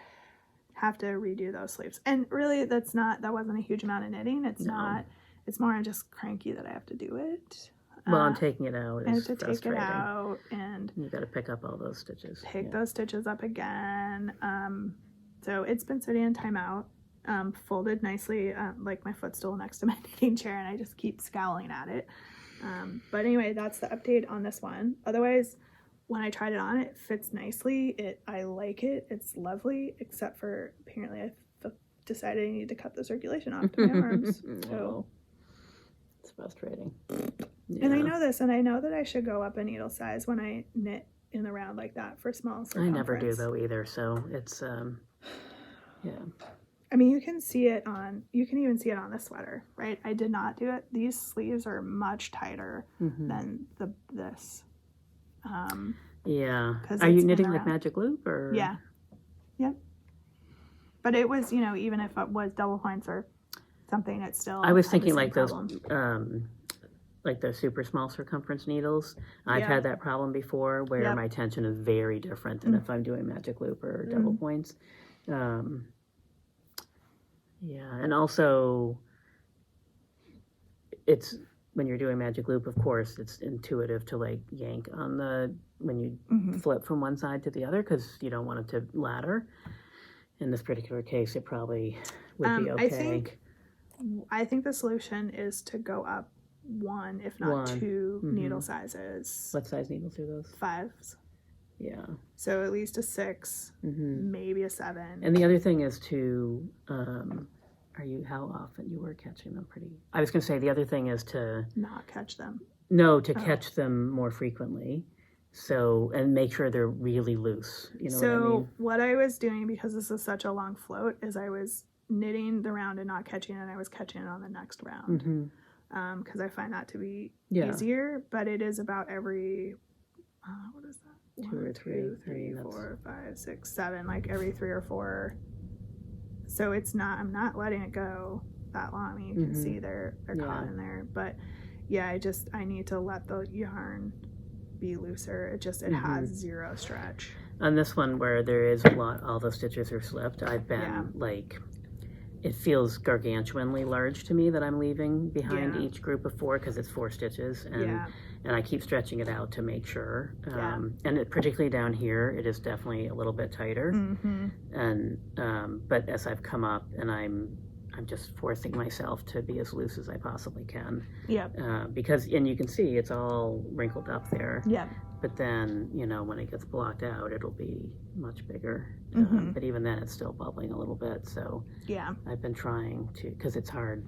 have to redo those sleeves. And really, that wasn't a huge amount of knitting. It's not. It's more just cranky that I have to do it. Well, and taking it out I is have to take it out, and you got to pick up all those stitches. Pick those stitches up again. So it's been sitting in timeout. Folded nicely, like my footstool next to my knitting chair, and I just keep scowling at it. But anyway, that's the update on this one. Otherwise, when I tried it on, it fits nicely. I like it. It's lovely, except for apparently I decided I need to cut the circulation off to my arms. So it's frustrating. Yeah. And I know this, and I know that I should go up a needle size when I knit in the round like that for small circumference. I never do though either, so it's yeah. I mean, you can even see it on this sweater, right? I did not do it. These sleeves are much tighter than this. Yeah. Are you knitting with magic loop or? Yeah. Yep. But it was, even if it was double points or something, it's still. I was thinking like those, like the super small circumference needles. I've had that problem before where my tension is very different than if I'm doing magic loop or double points. Yeah, and also it's when you're doing magic loop, of course, it's intuitive to like yank on when you flip from one side to the other because you don't want it to ladder. In this particular case, it probably would be okay. I think the solution is to go up one, if not two, needle sizes. What size needles are those? 5s. Yeah. So at least a 6, maybe a 7. And the other thing is to, how often you were catching them I was going to say the other thing is to... Not catch them. No, to catch them more frequently. So, and make sure they're really loose. You know what I mean? What I was doing, because this is such a long float, is I was knitting the round and not catching it, and I was catching it on the next round. Because I find that to be easier, but it is about every... what is that? 2 or 3, 4, 5, 6, 7, like every 3 or 4. So I'm not letting it go that long. I mean, you can see they're caught in there, but yeah, I need to let the yarn be looser. It has 0 stretch. On this one where there is all the stitches are slipped, I've been like, it feels gargantuanly large to me that I'm leaving behind each group of 4 because it's 4 stitches, and and I keep stretching it out to make sure. And particularly down here, it is definitely a little bit tighter. And but as I've come up, and I'm just forcing myself to be as loose as I possibly can. Because, and you can see it's all wrinkled up there. But then, you know, when it gets blocked out, it'll be much bigger. But even then, it's still bubbling a little bit. So I've been trying to, because it's hard.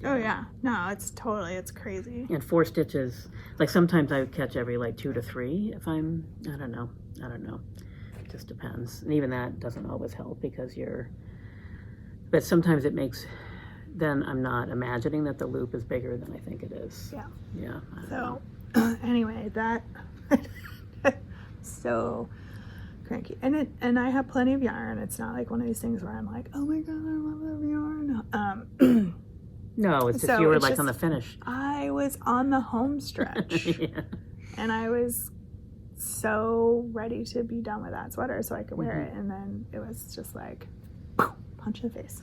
No, it's crazy. And 4 stitches, like sometimes I catch every like 2 to 3 if I'm, I don't know. It just depends. And even that doesn't always help because but sometimes it makes, then I'm not imagining that the loop is bigger than I think it is. So anyway, that, so cranky. And I have plenty of yarn. It's not like one of these things where I'm like, oh my God, I love that yarn. No, it's just you were like on the finish. I was on the home stretch. And I was so ready to be done with that sweater so I could wear it. And then it was just like, punch in the face.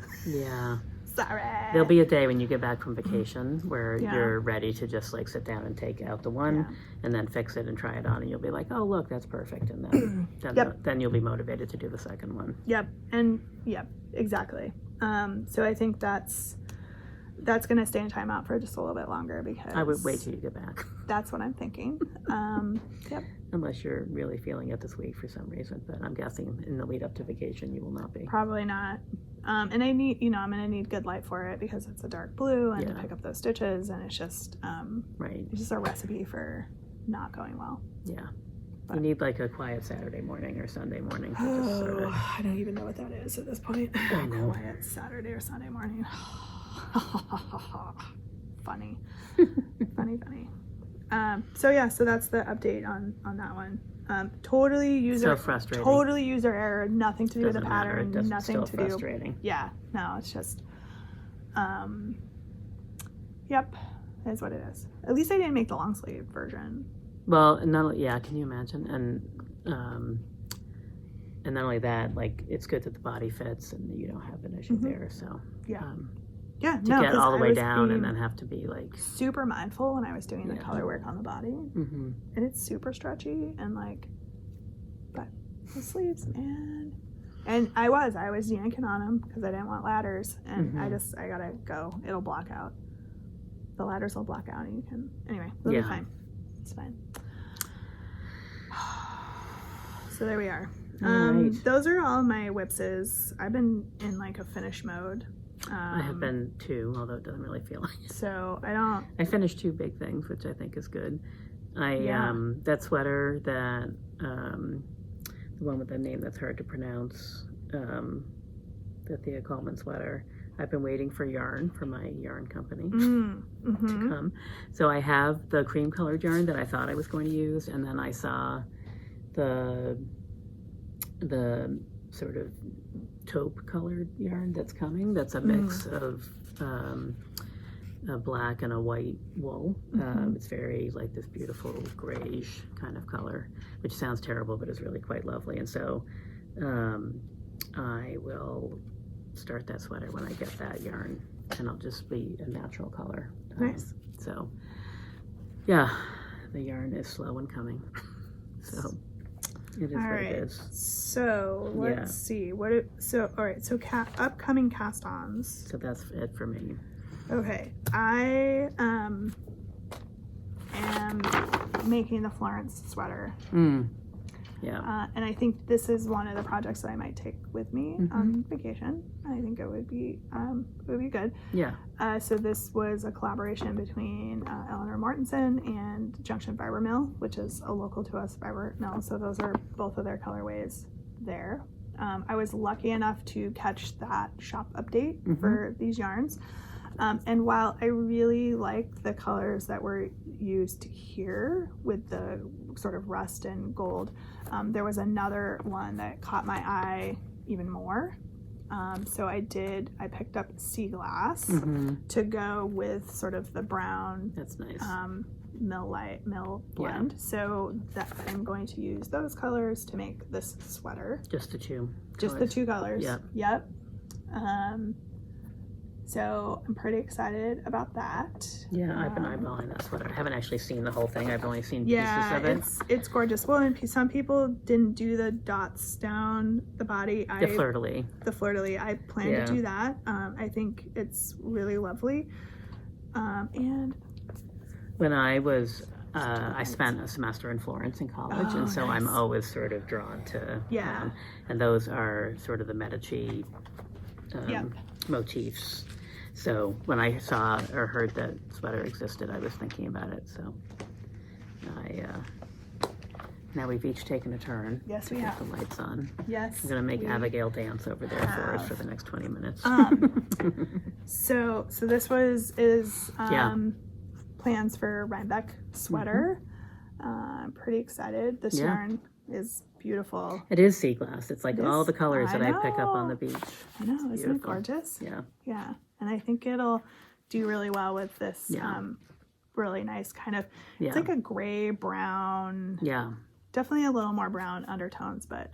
Sorry. There'll be a day when you get back from vacation where you're ready to just like sit down and take out the one and then fix it and try it on, and you'll be like, oh look, that's perfect. And then you'll be motivated to do the second one. Exactly. So I think that's gonna stay in timeout for just a little bit longer because I would wait till you get back. That's what I'm thinking. Unless you're really feeling it this week for some reason, but I'm guessing in the lead up to vacation you will not be. Probably not. And I need, I'm gonna need good light for it because it's a dark blue and to pick up those stitches, and it's just it's just a recipe for not going well. But you need like a quiet Saturday morning or Sunday morning to just sort of... I don't even know what that is at this point. I know. Quiet Saturday or Sunday morning. Funny. funny. So that's the update on that one. Totally user error, nothing to do with the pattern, nothing to do. No, it's just is what it is. At least I didn't make the long sleeve version. Well, can you imagine? And not only that, like it's good that the body fits and you don't have an issue there. So to get all the way down and then have to be like super mindful when I was doing the color work on the body, and it's super stretchy and like, but the sleeves, man. And I was yanking on them because I didn't want ladders, and I gotta go. It'll block out. The ladders will block out, and you can it'll be fine. It's fine. So there we are. Right. Those are all my whipses. I've been in like a finish mode. I have been too, although it doesn't really feel like it. So I finished 2 big things, which I think is good. That sweater that the one with the name that's hard to pronounce, the Thea Coleman sweater. I've been waiting for yarn from my yarn company to come. So I have the cream colored yarn that I thought I was going to use, and then I saw the sort of taupe colored yarn that's coming. That's a mix of a black and a white wool. It's very like this beautiful grayish kind of color, which sounds terrible, but is really quite lovely. And so I will start that sweater when I get that yarn, and I'll just be a natural color. Nice. So yeah, the yarn is slow in coming. So it is what it is. So let's see. Upcoming cast-ons. So that's it for me. Okay, I am making the Florence sweater. And I think this is one of the projects that I might take with me on vacation. I think it would be good. So this was a collaboration between Eleanor Mortensen and Junction Fiber Mill, which is a local to us fiber mill. So those are both of their colorways there. I was lucky enough to catch that shop update for these yarns. And while I really like the colors that were used here with the sort of rust and gold, there was another one that caught my eye even more. So I picked up Sea Glass to go with sort of the brown. That's nice. Mill blend. So that I'm going to use those colors to make this sweater. Just the 2. Just the 2 colors. Yep. So I'm pretty excited about that. Yeah, I've been eyeballing that sweater. I haven't actually seen the whole thing. I've only seen pieces of it. It's gorgeous. Well, and some people didn't do the dots down the body. The fleur-de-lis. The fleur-de-lis. I plan to do that. I think it's really lovely. And when I was, I spent a semester in Florence in college, and so I'm always sort of drawn to, and those are sort of the Medici motifs. So when I saw or heard that sweater existed, I was thinking about it. So now we've each taken a turn. Yes, we have. The lights on. Yes. I'm going to make Abigail dance over there for us for the next 20 minutes. So this is plans for Rhinebeck sweater. I'm pretty excited. This yarn is beautiful. It is sea glass. It's like all the colors that I pick up on the beach. I know, isn't it gorgeous? Yeah. Yeah. And I think it'll do really well with this really nice kind of, it's like a gray brown. Yeah. Definitely a little more brown undertones, but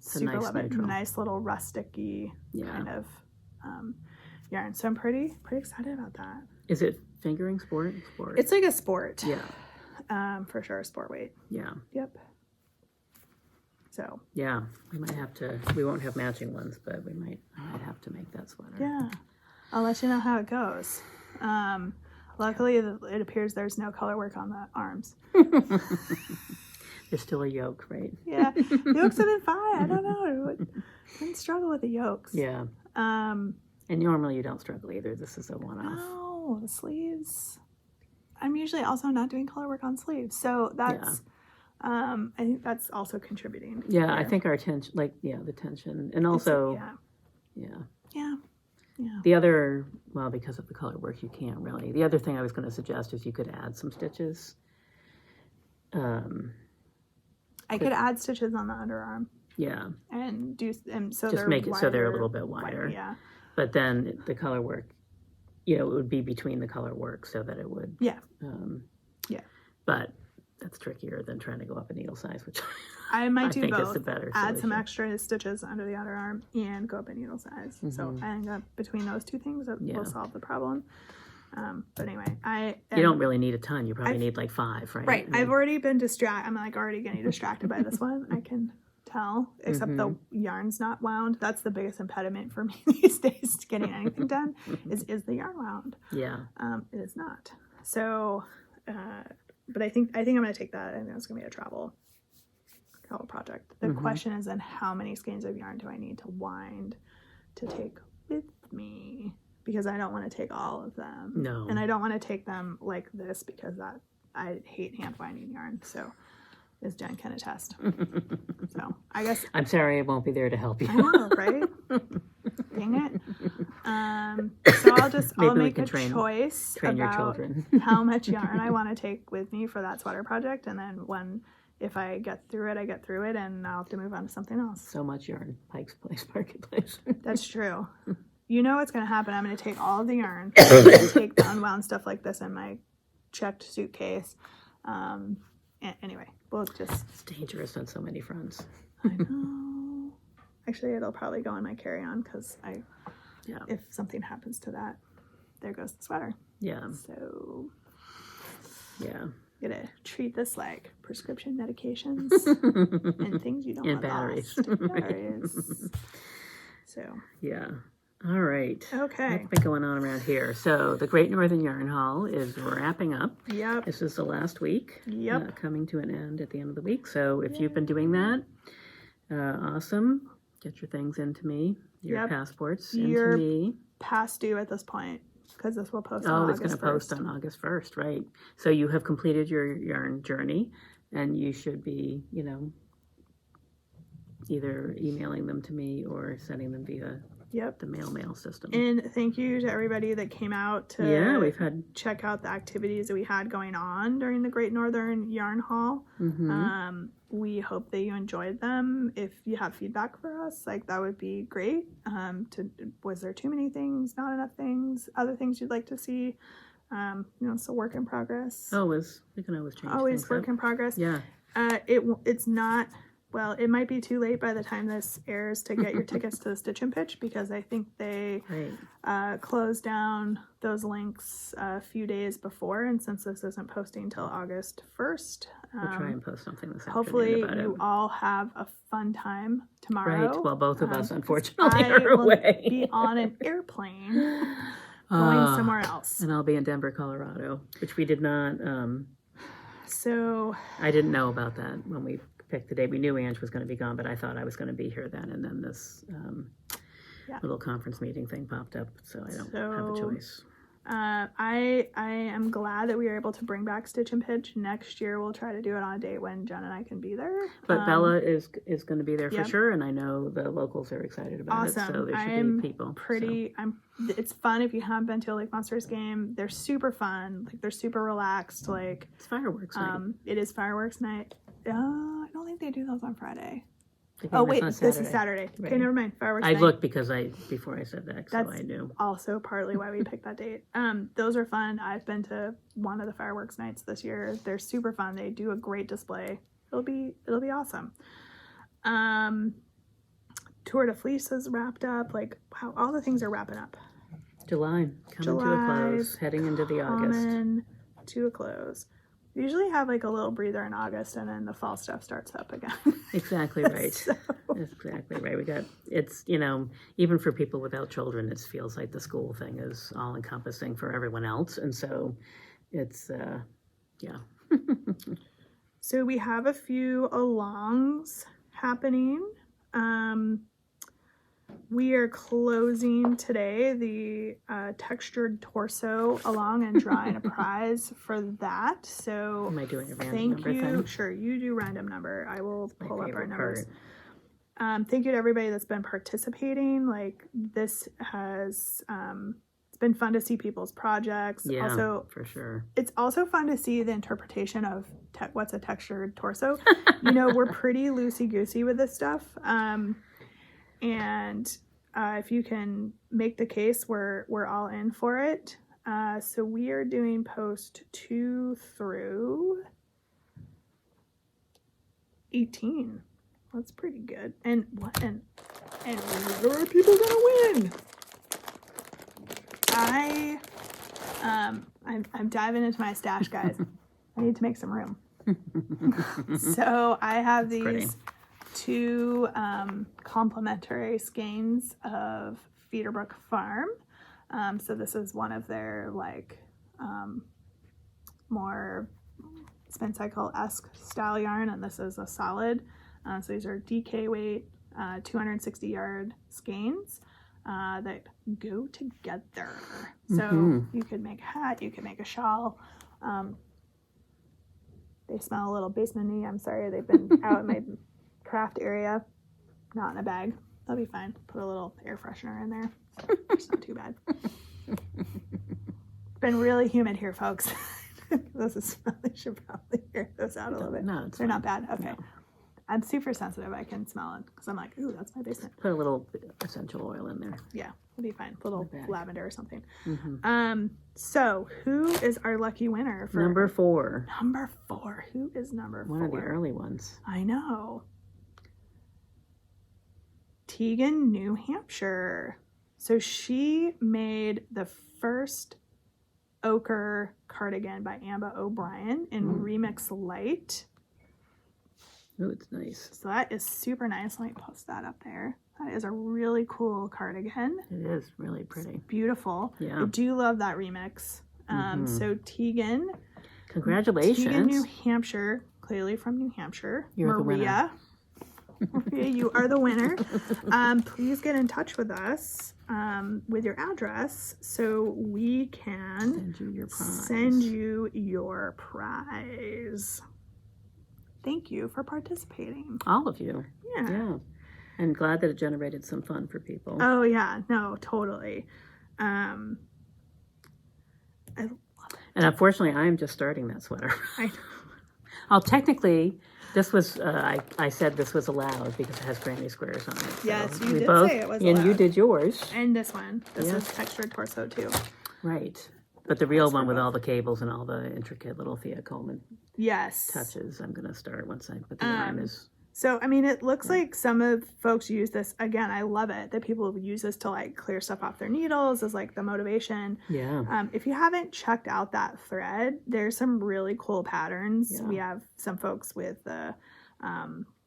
super nice love it. neutral. Nice little rustic-y kind of yarn. So I'm pretty excited about that. Is it fingering sport? It's like a sport. Yeah. For sure, sport weight. Yeah. Yep. So. Yeah, we might have to. We won't have matching ones, but I might have to make that sweater. Yeah, I'll let you know how it goes. Luckily, it appears there's no color work on the arms. There's still a yoke, right? Yeah, yokes have been fine. I don't know. I didn't struggle with the yokes. Yeah. And normally you don't struggle either. This is a one-off. No, the sleeves. I'm usually also not doing color work on sleeves, so that's. I think that's also contributing. Yeah, here. I think our tension, the tension, and also, yeah. The other, because of the color work, you can't really. The other thing I was going to suggest is you could add some stitches. I could add stitches on the underarm. Yeah. And so just make it so they're a little bit wider. Yeah. But then the color work, it would be between the color work so that it would. Yeah. But that's trickier than trying to go up a needle size, which I might do think both. Is the better add solution. Some extra stitches under the underarm and go up a needle size. Mm-hmm. So I think that between those two things, that will solve the problem. But anyway, you don't really need a ton. You probably need like 5, right? Right. I've already been distracted. I'm already getting distracted by this one. I can tell, except the yarn's not wound. That's the biggest impediment for me these days to getting anything done. Is the yarn wound? Yeah. It is not. So, but I think I'm going to take that. I think it's going to be a travel project. The question is then how many skeins of yarn do I need to wind to take with me? Because I don't want to take all of them. No. And I don't want to take them like this because I hate hand winding yarn. So, as Jen can attest. So, I guess. I'm sorry I won't be there to help you. I know, right? Dang it. So I'll make a choice train your about children. how much yarn I want to take with me for that sweater project. And then if I get through it, I get through it, and I'll have to move on to something else. So much yarn, Pike's Place Marketplace. That's true. You know what's going to happen. I'm going to take all of the yarn and take the unwound stuff like this in my checked suitcase. Anyway, we'll just... It's dangerous on so many fronts. I know. Actually, it'll probably go in my carry-on because if something happens to that, there goes the sweater. Yeah. So... Yeah. Gonna treat this like prescription medications and things you don't want batteries. lost. And batteries. So... Yeah. All right. Okay. What's been going on around here? So the Great Northern Yarn Haul is wrapping up. Yep. This is the last week. Yep. Coming to an end at the end of the week. So if you've been doing that, awesome. Get your things into me. Your passports into me. Past due at this point because this will post on August 1st. Oh, August it's going to post on August 1st, right. So you have completed your yarn journey and you should be, either emailing them to me or sending them via the mail system. And thank you to everybody that came out to we've had check out the activities that we had going on during the Great Northern Yarn Haul. We hope that you enjoyed them. If you have feedback for us, that would be great. Was there too many things, not enough things, other things you'd like to see? It's a work in progress. We can always change Always things work up. in progress. Yeah. It's not well, it might be too late by the time this airs to get your tickets to the Stitch and Pitch, because I think they closed down those links a few days before, and since this isn't posting till August 1st, we'll try and post something this hopefully afternoon about you all have a fun time tomorrow. Right, well, both of us unfortunately are away. Be on an airplane going somewhere else. And I'll be in Denver, Colorado, which we did not, so I didn't know about that when we picked the day. We knew Ange was going to be gone, but I thought I was going to be here then, and then this little conference meeting thing popped up, so I don't have a choice. I am glad that we were able to bring back Stitch and Pitch. Next year we'll try to do it on a date when Jen and I can be there. But Bella is going to be there for sure, and I know the locals are excited about it, so there should be people. It's fun if you haven't been to a Lake Monsters game. They're super fun. Like, they're super relaxed. Like, it's fireworks night. It is fireworks night. I don't think they do those on Friday. Oh wait, this is Saturday. Right. Okay, never mind. Fireworks night. I looked before I said that, so I knew. Also partly why we picked that date. Those are fun. I've been to one of the fireworks nights this year. They're super fun. They do a great display. It'll be awesome. Tour de Fleece is wrapped up. Like, wow, all the things are wrapping up. July coming to a close, heading into the August. To a close. We usually have like a little breather in August, and then the fall stuff starts up again. Exactly right. Exactly right. It's, even for people without children, it feels like the school thing is all encompassing for everyone else. And so it's, So we have a few alongs happening. We are closing today the textured torso along and drawing a prize for that. So am I doing a random number thing? Sure, you do random number. I will pull up our numbers. Thank you to everybody that's been participating. Like, this has it's been fun to see people's projects. Yeah, also, for sure. It's also fun to see the interpretation of what's a textured torso. We're pretty loosey-goosey with this stuff. And if you can make the case, we're all in for it. So we are doing post 2 through 18. That's pretty good. And what? And where are people gonna win? I'm diving into my stash, guys. I need to make some room. So I have these 2 complimentary skeins of Feederbrook Farm. So this is one of their more spin cycle-esque style yarn, and this is a solid. So these are DK weight 260 yard skeins that go together. So you could make a hat, you could make a shawl. They smell a little basement-y. I'm sorry, they've been out in my craft area, not in a bag. They'll be fine. Put a little air freshener in there. It's not too bad. It's been really humid here, folks. Those smell. They should probably air those out a little bit. No, they're not bad. Okay. No. I'm super sensitive. I can smell it because I'm like, ooh, that's my basement. Put a little essential oil in there. Yeah, it'll be fine. A little lavender or something. So who is our lucky winner for number 4? Number 4. Who is number 4? One of the early ones. I know. Tegan, New Hampshire. So she made the first ochre cardigan by Amba O'Brien in Remix Light. Oh, it's nice. So that is super nice. Let me post that up there. That is a really cool cardigan. It is really pretty. It's beautiful. Yeah. I do love that remix. So Tegan. Congratulations. Tegan, New Hampshire. Clearly from New Hampshire. You're Maria. Maria, you are the winner. Please get in touch with us with your address so we can send you your prize. Thank you for participating. All of you. Yeah. And glad that it generated some fun for people. Oh, yeah. No, totally. I love it. And unfortunately, I'm just starting that sweater. Technically, this was, I said this was allowed because it has granny squares on it. So yes, you did say it was allowed. And you did yours. And this one. This is textured torso, too. Right. But the real one with all the cables and all the intricate little Thea Coleman touches, I'm going to start once I put the yarn is So, I mean, it looks like some of folks use this. Again, I love it that people use this to like clear stuff off their needles as like the motivation. Yeah. If you haven't checked out that thread, there's some really cool patterns. Yeah. We have some folks with the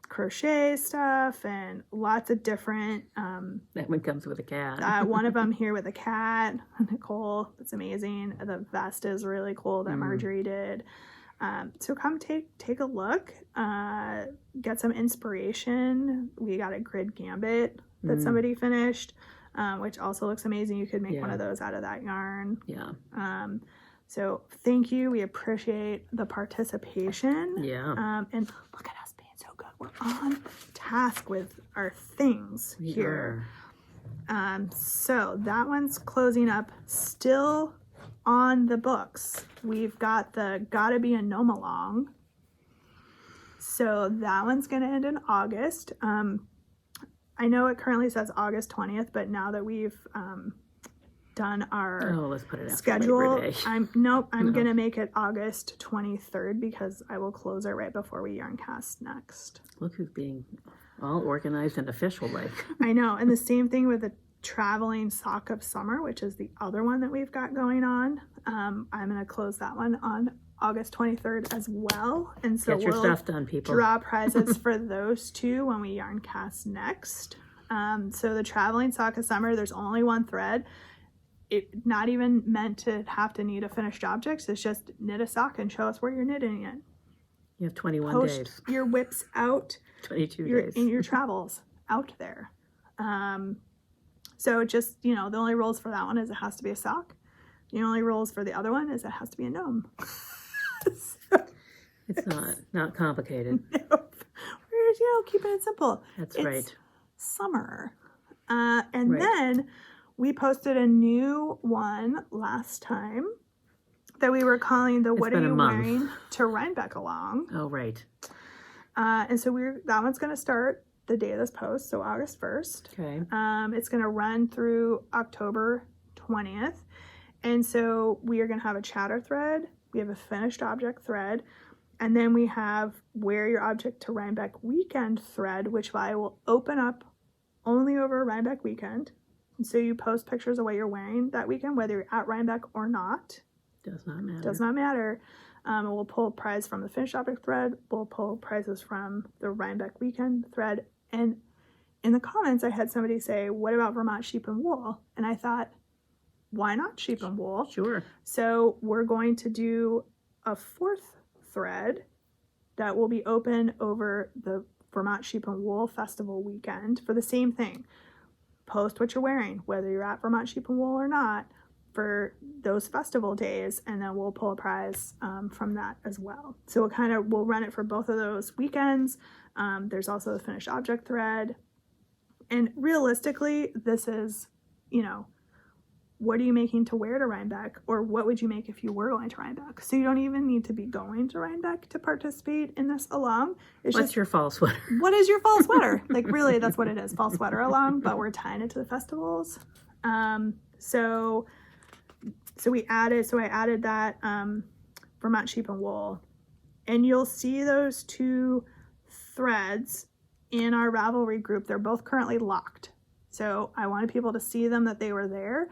crochet stuff and lots of different. That one comes with a cat. One of them here with a cat, Nicole. It's amazing. The vest is really cool that Marjorie did. So come take a look, get some inspiration. We got a grid gambit that somebody finished, which also looks amazing. You could make one of those out of that yarn. Yeah. So thank you. We appreciate the participation. Yeah. And look at us being so good. We're on task with our things here. So that one's closing up. Still on the books, we've got the Gotta Be a Gnome Along. So that one's going to end in August. I know it currently says August 20th, but now that we've done our let's put it schedule, I'm going to make it August 23rd because I will close it right before we Yarncast next. Look who's being all organized and official like. I know, and the same thing with the Traveling Sock of Summer, which is the other one that we've got going on. I'm going to close that one on August 23rd as well. And so get your stuff done, people. Draw prizes for those two when we Yarncast next. So the Traveling Sock of Summer, there's only one thread. It not even meant to have to need a finished object. It's just knit a sock and show us where you're knitting it. You have 21 Post days. Your whips out. 22 days. In your travels out there. So just, the only rules for that one is it has to be a sock. The only rules for the other one is it has to be a gnome. It's not complicated. Nope. We're just, keeping it simple. That's it's right. Summer. Then we posted a new one last time that we were calling the What Are You Wearing to Rhinebeck Along. Oh, right. And so that one's going to start the day of this post, so August 1st. Okay. It's going to run through October 20th. And so we are going to have a chatter thread. We have a finished object thread. And then we have Wear Your Object to Rhinebeck Weekend thread, which I will open up only over Rhinebeck Weekend. And so you post pictures of what you're wearing that weekend, whether you're at Rhinebeck or not. Does not matter. Does not matter. We'll pull a prize from the finished object thread. We'll pull prizes from the Rhinebeck Weekend thread. And in the comments, I had somebody say, what about Vermont sheep and wool? And I thought, why not sheep and wool? Sure. So we're going to do a fourth thread that will be open over the Vermont Sheep and Wool Festival weekend for the same thing. Post what you're wearing, whether you're at Vermont Sheep and Wool or not, for those festival days, and then we'll pull a prize from that as well. So we'll run it for both of those weekends. There's also the finished object thread. And realistically, this is, what are you making to wear to Rhinebeck? Or what would you make if you were going to Rhinebeck? So you don't even need to be going to Rhinebeck to participate in this along. What's your fall sweater? What is your fall sweater? Like, really, that's what it is. Fall sweater along, but we're tying it to the festivals. So I added that Vermont Sheep and Wool. And you'll see those two threads in our Ravelry group. They're both currently locked. So I wanted people to see them, that they were there.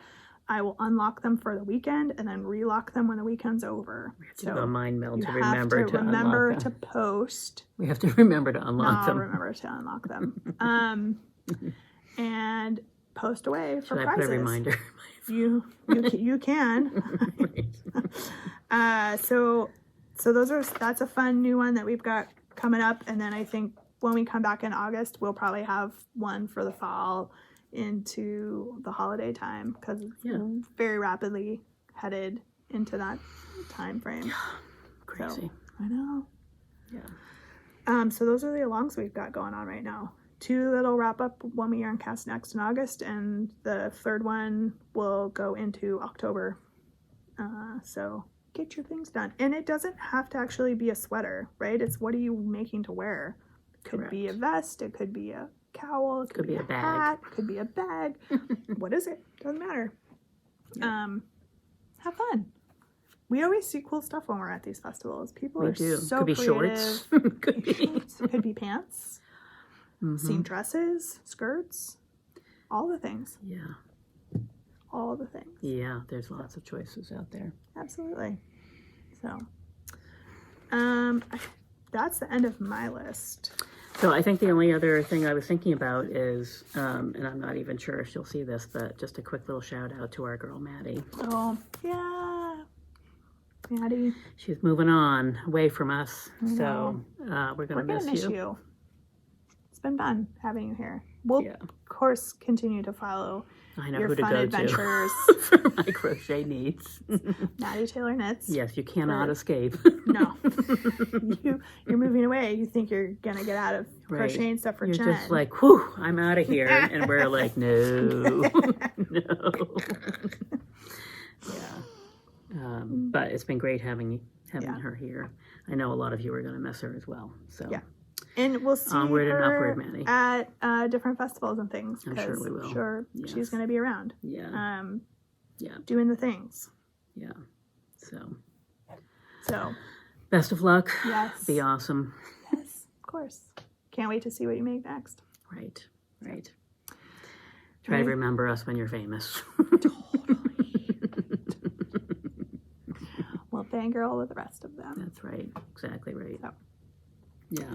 I will unlock them for the weekend and then relock them when the weekend's over. We have to do a mind meld to remember to unlock them. To post. We have to remember to unlock them. Remember to unlock them. And post away for Should prizes. I put a reminder? You can. So that's a fun new one that we've got coming up. And then I think when we come back in August, we'll probably have one for the fall into the holiday time, because it's very rapidly headed into that time frame. Crazy. So, I know. Yeah. So those are the alongs we've got going on right now. 2 that'll wrap up when we Yarncast next in August, and the third one will go into October. So get your things done. And it doesn't have to actually be a sweater, right? It's what are you making to wear? It could be a vest, it could be a cowl, it could be a hat, it could be a bag. What is it? Doesn't matter. Yeah. Have fun. We always see cool stuff when we're at these festivals. People are so could be creative. shorts. Could be Could be pants. seam dresses, skirts, all the things. Yeah. All the things. Yeah, there's lots of choices out there. Absolutely. So, that's the end of my list. So I think the only other thing I was thinking about is, and I'm not even sure if she'll see this, but just a quick little shout out to our girl Maddie. Oh, yeah. Maddie. She's moving on away from us. So we're going to miss you. It's been fun having you here. We'll, of course, continue to follow your who to fun go adventures to for my crochet needs. Maddie Taylor Knits. Yes, you cannot escape. No. You're moving away. You think you're going to get out of crocheting stuff for You're Jen. just like, whew, I'm out of here. And we're like, no. No. Yeah. But it's been great having her here. I know a lot of you are going to miss her as well. So yeah. And we'll see onward her and upward, Maddie. At different festivals and things. I'm sure we will. Sure, she's going to be around. Yeah. Doing the things. Yeah. So. Best of luck. Yes. Be awesome. Yes, of course. Can't wait to see what you make next. Right. Try to remember us when you're famous. Totally. We'll fangirl with the rest of them. That's right. Exactly right. So. Yeah.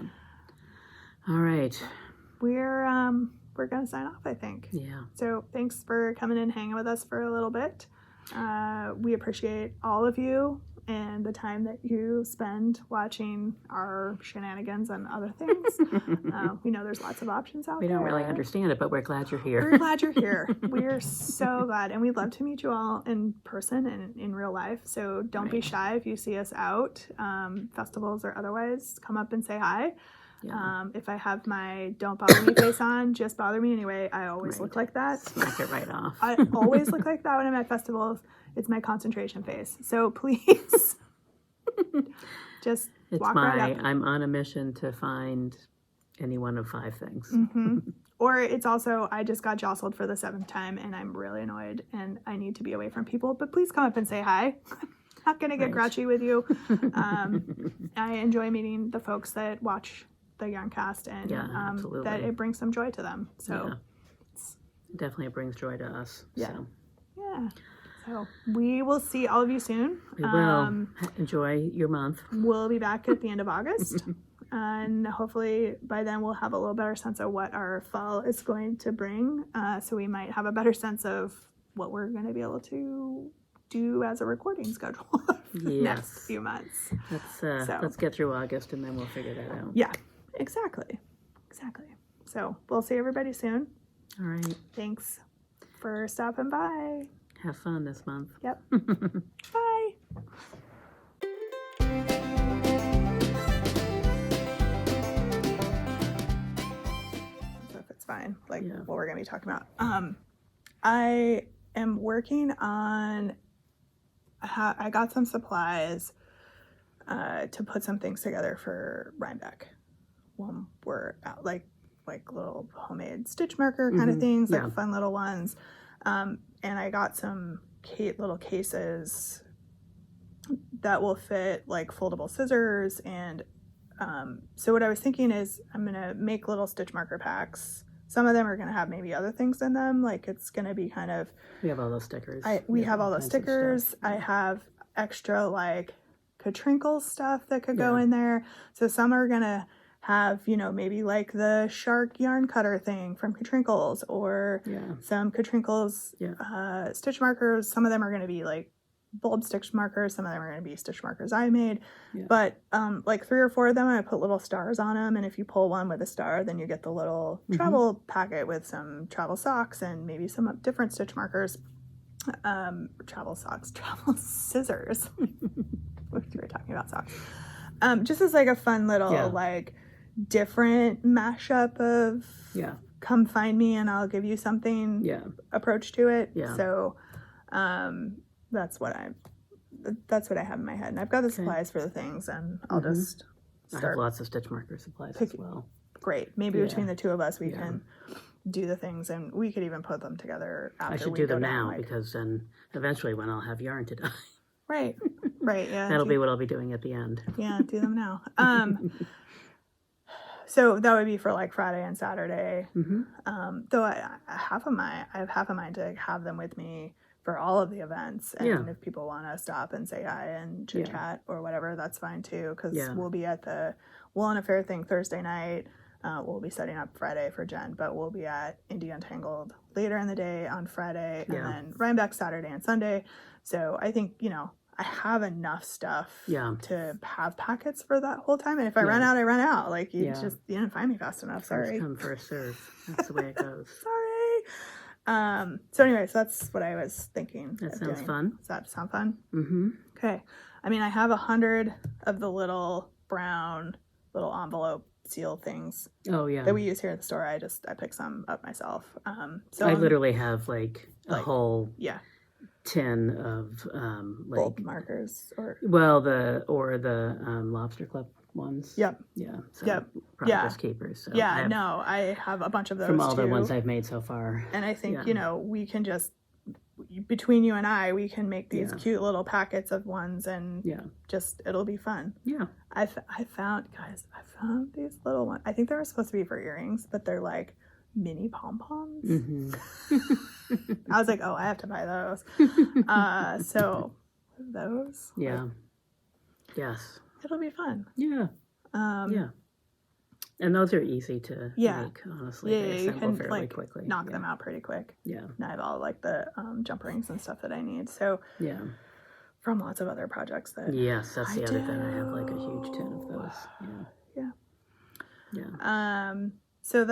All right. We're gonna sign off, I think. Yeah. So thanks for coming and hanging with us for a little bit. We appreciate all of you and the time that you spend watching our shenanigans and other things. We know there's lots of options out there. We don't really understand it, but we're glad you're here. We're glad you're here. We're so glad. And we'd love to meet you all in person and in real life. So don't be shy if you see us out, festivals or otherwise. Come up and say hi. Yeah. If I have my don't bother me face on, just bother me anyway. I always look like that. Smack it right off. I always look like that when I'm at festivals. It's my concentration face. So please just walk right up. I'm on a mission to find any one of 5 things. Mm-hmm. Or it's also, I just got jostled for the 7th time and I'm really annoyed and I need to be away from people. But please come up and say hi. I'm not going to get grouchy with you. I enjoy meeting the folks that watch the Yarncast and that it brings some joy to them. So definitely it brings joy to us. So we will see all of you soon. We will. Enjoy your month. We'll be back at the end of August. And hopefully by then we'll have a little better sense of what our fall is going to bring. So we might have a better sense of what we're going to be able to do as a recording schedule for the next few months. Let's get through August and then we'll figure that out. Yeah, exactly. So we'll see everybody soon. All right. Thanks for stopping by. Have fun this month. Yep. Bye. So if it's fine, what we're going to be talking about. I am working on, I got some supplies to put some things together for Rhinebeck when we're out, like little homemade stitch marker kind of things, like fun little ones. And I got some little cases that will fit like foldable scissors. And so what I was thinking is I'm going to make little stitch marker packs. Some of them are going to have maybe other things in them. Like it's going to be kind of... We have all those stickers. We have all those stickers. I have extra like Katrinkle stuff that could go in there. So some are going to have, maybe like the shark yarn cutter thing from Katrinkles or some Katrinkles stitch markers. Some of them are going to be like bulb stitch markers. Some of them are going to be stitch markers I made. Yeah. But like 3 or 4 of them, I put little stars on them. And if you pull one with a star, then you get the little travel packet with some travel socks and maybe some different stitch markers. Travel scissors. We were talking about socks. Just as like a fun little like different mashup of come find me and I'll give you something approach to it. So that's what I have in my head, and I've got the supplies for the things, and I'll just start. I have lots of stitch marker supplies as well. Great. Maybe between the two of us we can do the things, and we could even put them together after. I should do them now because then eventually when I'll have yarn to dye. Right, yeah. That'll be what I'll be doing at the end. Yeah, do them now. So that would be for like Friday and Saturday. Mm-hmm. Though I have half a mind to have them with me for all of the events. And if people want to stop and say hi and chit chat or whatever, that's fine too. Because we'll be at the Woolen Affair thing Thursday night. We'll be setting up Friday for Jen, but we'll be at Indie Untangled later in the day on Friday, and then Rhinebeck Saturday and Sunday. So I think, I have enough stuff to have packets for that whole time. And if I run out, I run out. Like, you didn't find me fast enough. Sorry. First come, first serve. That's the way it goes. Sorry. So anyways, that's what I was thinking. That sounds fun. Does that sound fun? Mm-hmm. Okay. I mean, I have 100 of the little brown little envelope seal things. Oh yeah. That we use here at the store. I picked some up myself. So I literally have like a whole tin of bulk markers or the lobster club ones. Yep. Yeah. So progress keepers. So I have a bunch of those from all too. the ones I've made so far. And I think we can just, between you and I, we can make these cute little packets of ones, and just it'll be fun. Yeah. I found these little ones. I think they were supposed to be for earrings, but they're like mini pom-poms. Mm-hmm. I was like, oh, I have to buy those. So those. Yeah. Yes. It'll be fun. Yeah. And those are easy to make, honestly. Yeah, they you assemble can fairly quickly. knock them out pretty quick. Yeah. And I have all like the jump rings and stuff that I need. So from lots of other projects that that's the other thing. I have like a huge tin of those. Yeah. So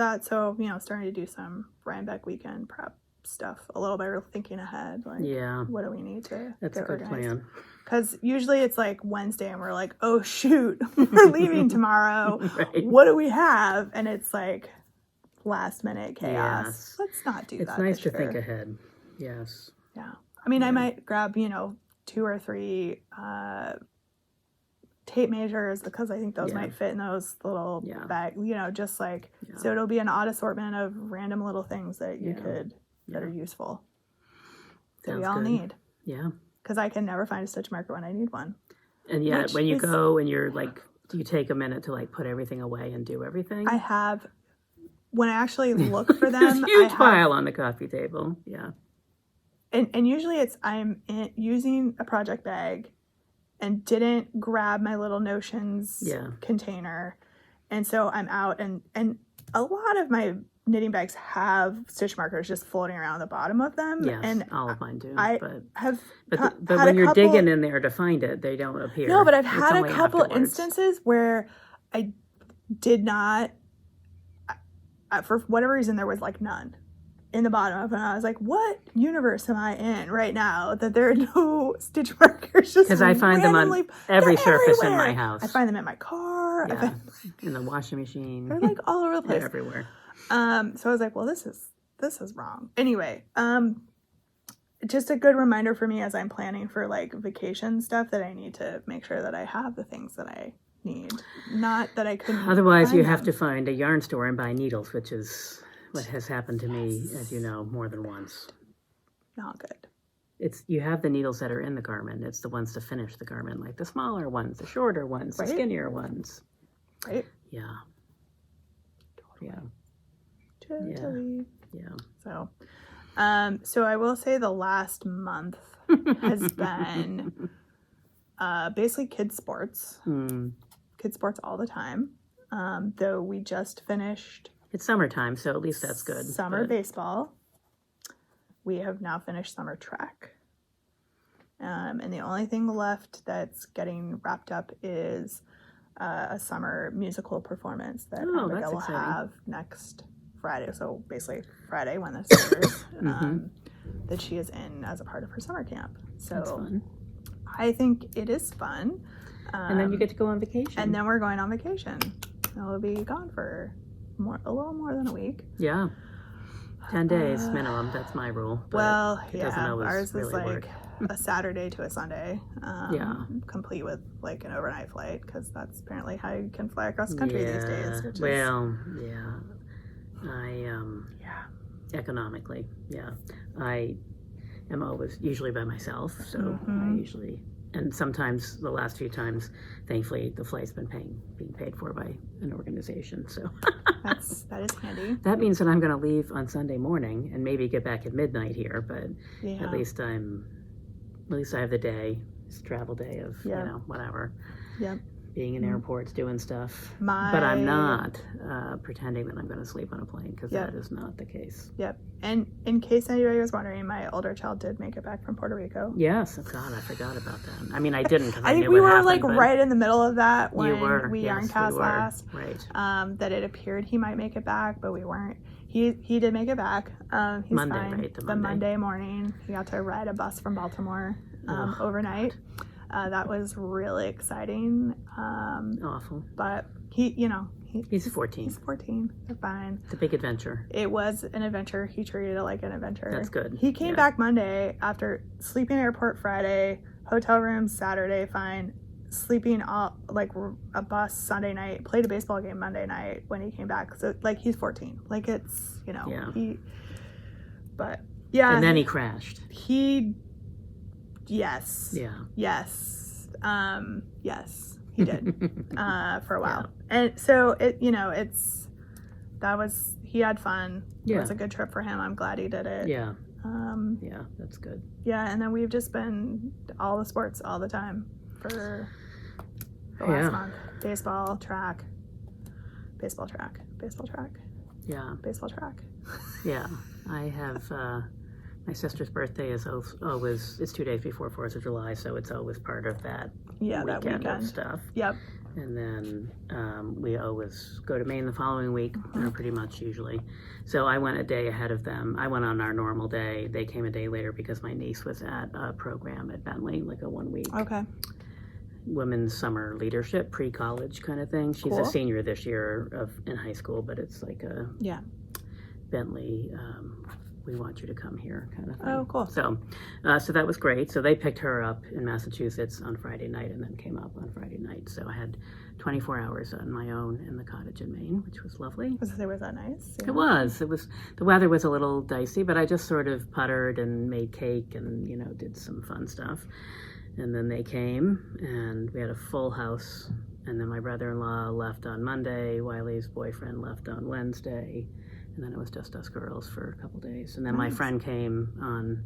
starting to do some Rhinebeck weekend prep stuff a little bit, thinking ahead. Like, what do we need to That's get a good organized? plan. Because usually it's like Wednesday and we're like, oh shoot, we're leaving tomorrow. Right. What do we have? And it's like last minute chaos. Yes. Let's not do that. It's nice to think ahead. Yes. Yeah. I mean, I might grab, 2 or 3 tape measures, because I think those might fit in those little bags, just like, so it'll be an odd assortment of random little things that you could, that are useful. That we all need. Yeah. Because I can never find a stitch marker when I need one. And when you go and you're like, do you take a minute to like put everything away and do everything? I have, when I actually look for them, There's a huge pile on the coffee table. Yeah. And usually I'm using a project bag and didn't grab my little Notions container. And so I'm out, and a lot of my knitting bags have stitch markers just floating around the bottom of them. Yes, and all of mine do. But when you're digging in there to find it, they don't appear. No, but I've had a couple instances where I did not, for whatever reason, there was like none in the bottom of it. And I was like, what universe am I in right now that there are no stitch markers? Because I find them on every surface in my house. I find them in my car. Yeah. In the washing machine. They're like all over the place. They're everywhere. So I was like, well, this is wrong. Anyway, just a good reminder for me as I'm planning for like vacation stuff, that I need to make sure that I have the things that I need. Not that I couldn't. Otherwise, you have to find a yarn store and buy needles, which is what has happened to me, as you know, more than once. Not good. You have the needles that are in the garment. It's the ones to finish the garment, like the smaller ones, the shorter ones, the skinnier ones. Right. Yeah. Yeah. Totally. Yeah. So I will say the last month has been basically kids sports. Kids sports all the time. Though we just finished. It's summertime, so at least that's good. Summer baseball. We have now finished summer track. And the only thing left that's getting wrapped up is a summer musical performance that Abigail will have next Friday. So basically Friday when this airs, that she is in as a part of her summer camp. So that's fun. I think it is fun. And then you get to go on vacation. And then we're going on vacation. And we'll be gone for a little more than a week. Yeah. 10 days minimum. That's my rule. Well, ours is like a Saturday to a Sunday. Complete with like an overnight flight, because that's apparently how you can fly across the country these days. Economically, I am usually by myself, so I usually and sometimes the last few times, thankfully, the flight's been being paid for by an organization. So that is handy. That means that I'm going to leave on Sunday morning and maybe get back at midnight here, but Yeah. at least I have the day. It's a travel day of whatever. Yep. Being in airports, doing stuff. But I'm not pretending that I'm going to sleep on a plane, because that is not the case. Yep. And in case anybody was wondering, my older child did make it back from Puerto Rico. Yes. Oh, God, I forgot about that. I mean, I didn't, because I think knew we what were happened, like but right in the middle of that when we Yes, Yarncast we were. last. Right. That it appeared he might make it back, but we weren't. He did make it back. He's Monday, fine. right? The Monday morning, he got to ride a bus from Baltimore overnight. That was really exciting. Awful. But he's 14. He's 14. They're fine. It's a big adventure. It was an adventure. He treated it like an adventure. That's good. He came back Monday after sleeping airport Friday, hotel room Saturday, fine. Sleeping like a bus Sunday night, played a baseball game Monday night when he came back. So like he's 14. Like it's, but yeah. And then he crashed. Yes. Yeah. Yes. Yes, he did. For a while. Yeah. And so he had fun. Yeah. It was a good trip for him. I'm glad he did it. Yeah. Yeah, that's good. Yeah, and then we've just been all the sports all the time for the last month. Baseball, track. Yeah. Baseball track. Yeah. I have my sister's birthday is always, it's 2 days before 4th of July, so it's always part of that weekend of stuff. Yep. And then we always go to Maine the following week, pretty much usually. So I went a day ahead of them. I went on our normal day. They came a day later because my niece was at a program at Bentley, like a 1 week women's summer leadership, pre-college kind of thing. She's a senior this year in high school, but it's like a Bentley, we want you to come here kind of thing. Oh, cool. So that was great. So they picked her up in Massachusetts on Friday night and then came up on Friday night. So I had 24 hours on my own in the cottage in Maine, which was lovely. Was that nice? Yeah. It was. The weather was a little dicey, but I just sort of puttered and made cake and, did some fun stuff. And then they came and we had a full house. And then my brother-in-law left on Monday. Wiley's boyfriend left on Wednesday. And then it was just us girls for a couple days. And then my friend came on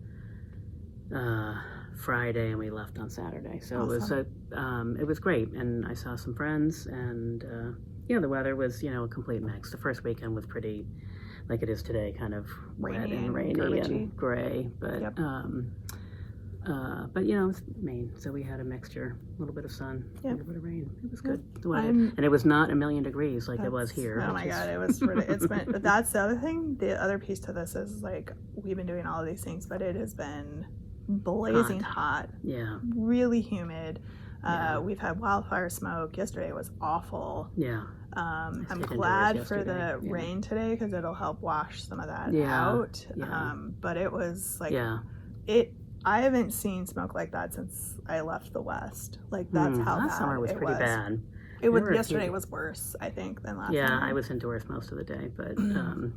Friday, and we left on Saturday. So awesome. It was great. And I saw some friends, and the weather was a complete mix. The first weekend was pretty, like it is today, kind of wet and rainy and gray. But it's Maine, so we had a mixture, a little bit of sun, a little bit of rain. It was good. And it was not 1,000,000 degrees like it was here. Oh my God, it was really, but that's the other thing. The other piece to this is like, we've been doing all of these things, but it has been blazing hot. Yeah. Really humid. We've had wildfire smoke. Yesterday was awful. Yeah. I'm glad for the rain today, because it'll help wash some of that out. Yeah. But it was like, I haven't seen smoke like that since I left the West. Like that's how last summer was pretty bad. Yesterday was worse, I think, than last summer. Yeah, I was indoors most of the day, but and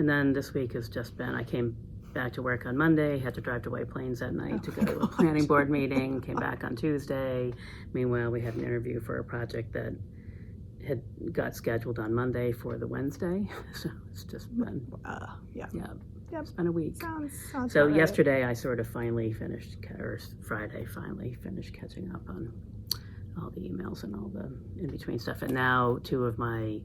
then this week has just been, I came back to work on Monday, had to drive to White Plains that night to go to a planning board meeting, came back on Tuesday. Meanwhile, we had an interview for a project that got scheduled on Monday for the Wednesday. So it's just been, it's been a week. Sounds so right. Yesterday I sort of Friday finally finished catching up on all the emails and all the in-between stuff. And now 2 of my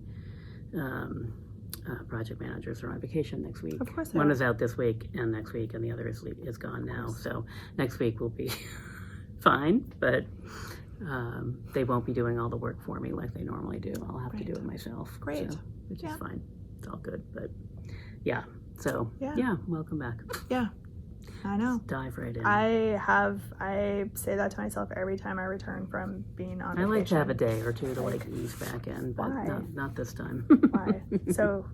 project managers are on vacation next week. Of course. One is out this week and next week, and the other is gone now. So next week will be fine, but they won't be doing all the work for me like they normally do. I'll have to do it myself. Great. Which is fine. It's all good, but So, welcome back. Yeah, I know. Let's dive right in. I say that to myself every time I return from being on vacation. I like to have a day or two to ease back in, but not this time. Why? So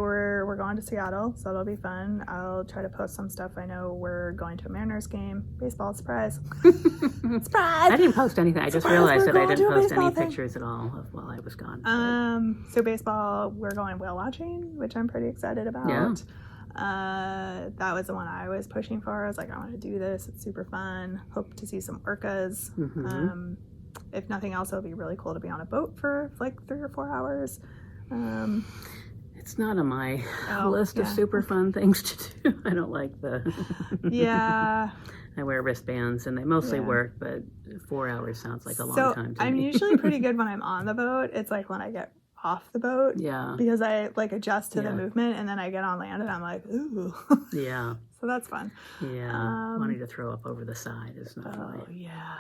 we're going to Seattle, so it'll be fun. I'll try to post some stuff. I know we're going to a Mariners game. Baseball, surprise. Surprise! I didn't post anything. I just realized that I didn't post any pictures at all while I was gone. So baseball, we're going whale watching, which I'm pretty excited about. Yeah. That was the one I was pushing for. I was like, I want to do this. It's super fun. Hope to see some orcas. If nothing else, it would be really cool to be on a boat for like 3 or 4 hours. It's not on my list of super fun things to do. I don't like Yeah. I wear wristbands and they mostly work, but 4 hours sounds like a long time to me. I'm usually pretty good when I'm on the boat. It's like when I get off the boat. Yeah. Because I like adjust to the movement and then I get on land and I'm like, ooh. Yeah. So that's fun. Yeah. Wanting to throw up over the side is not right. Oh, yeah.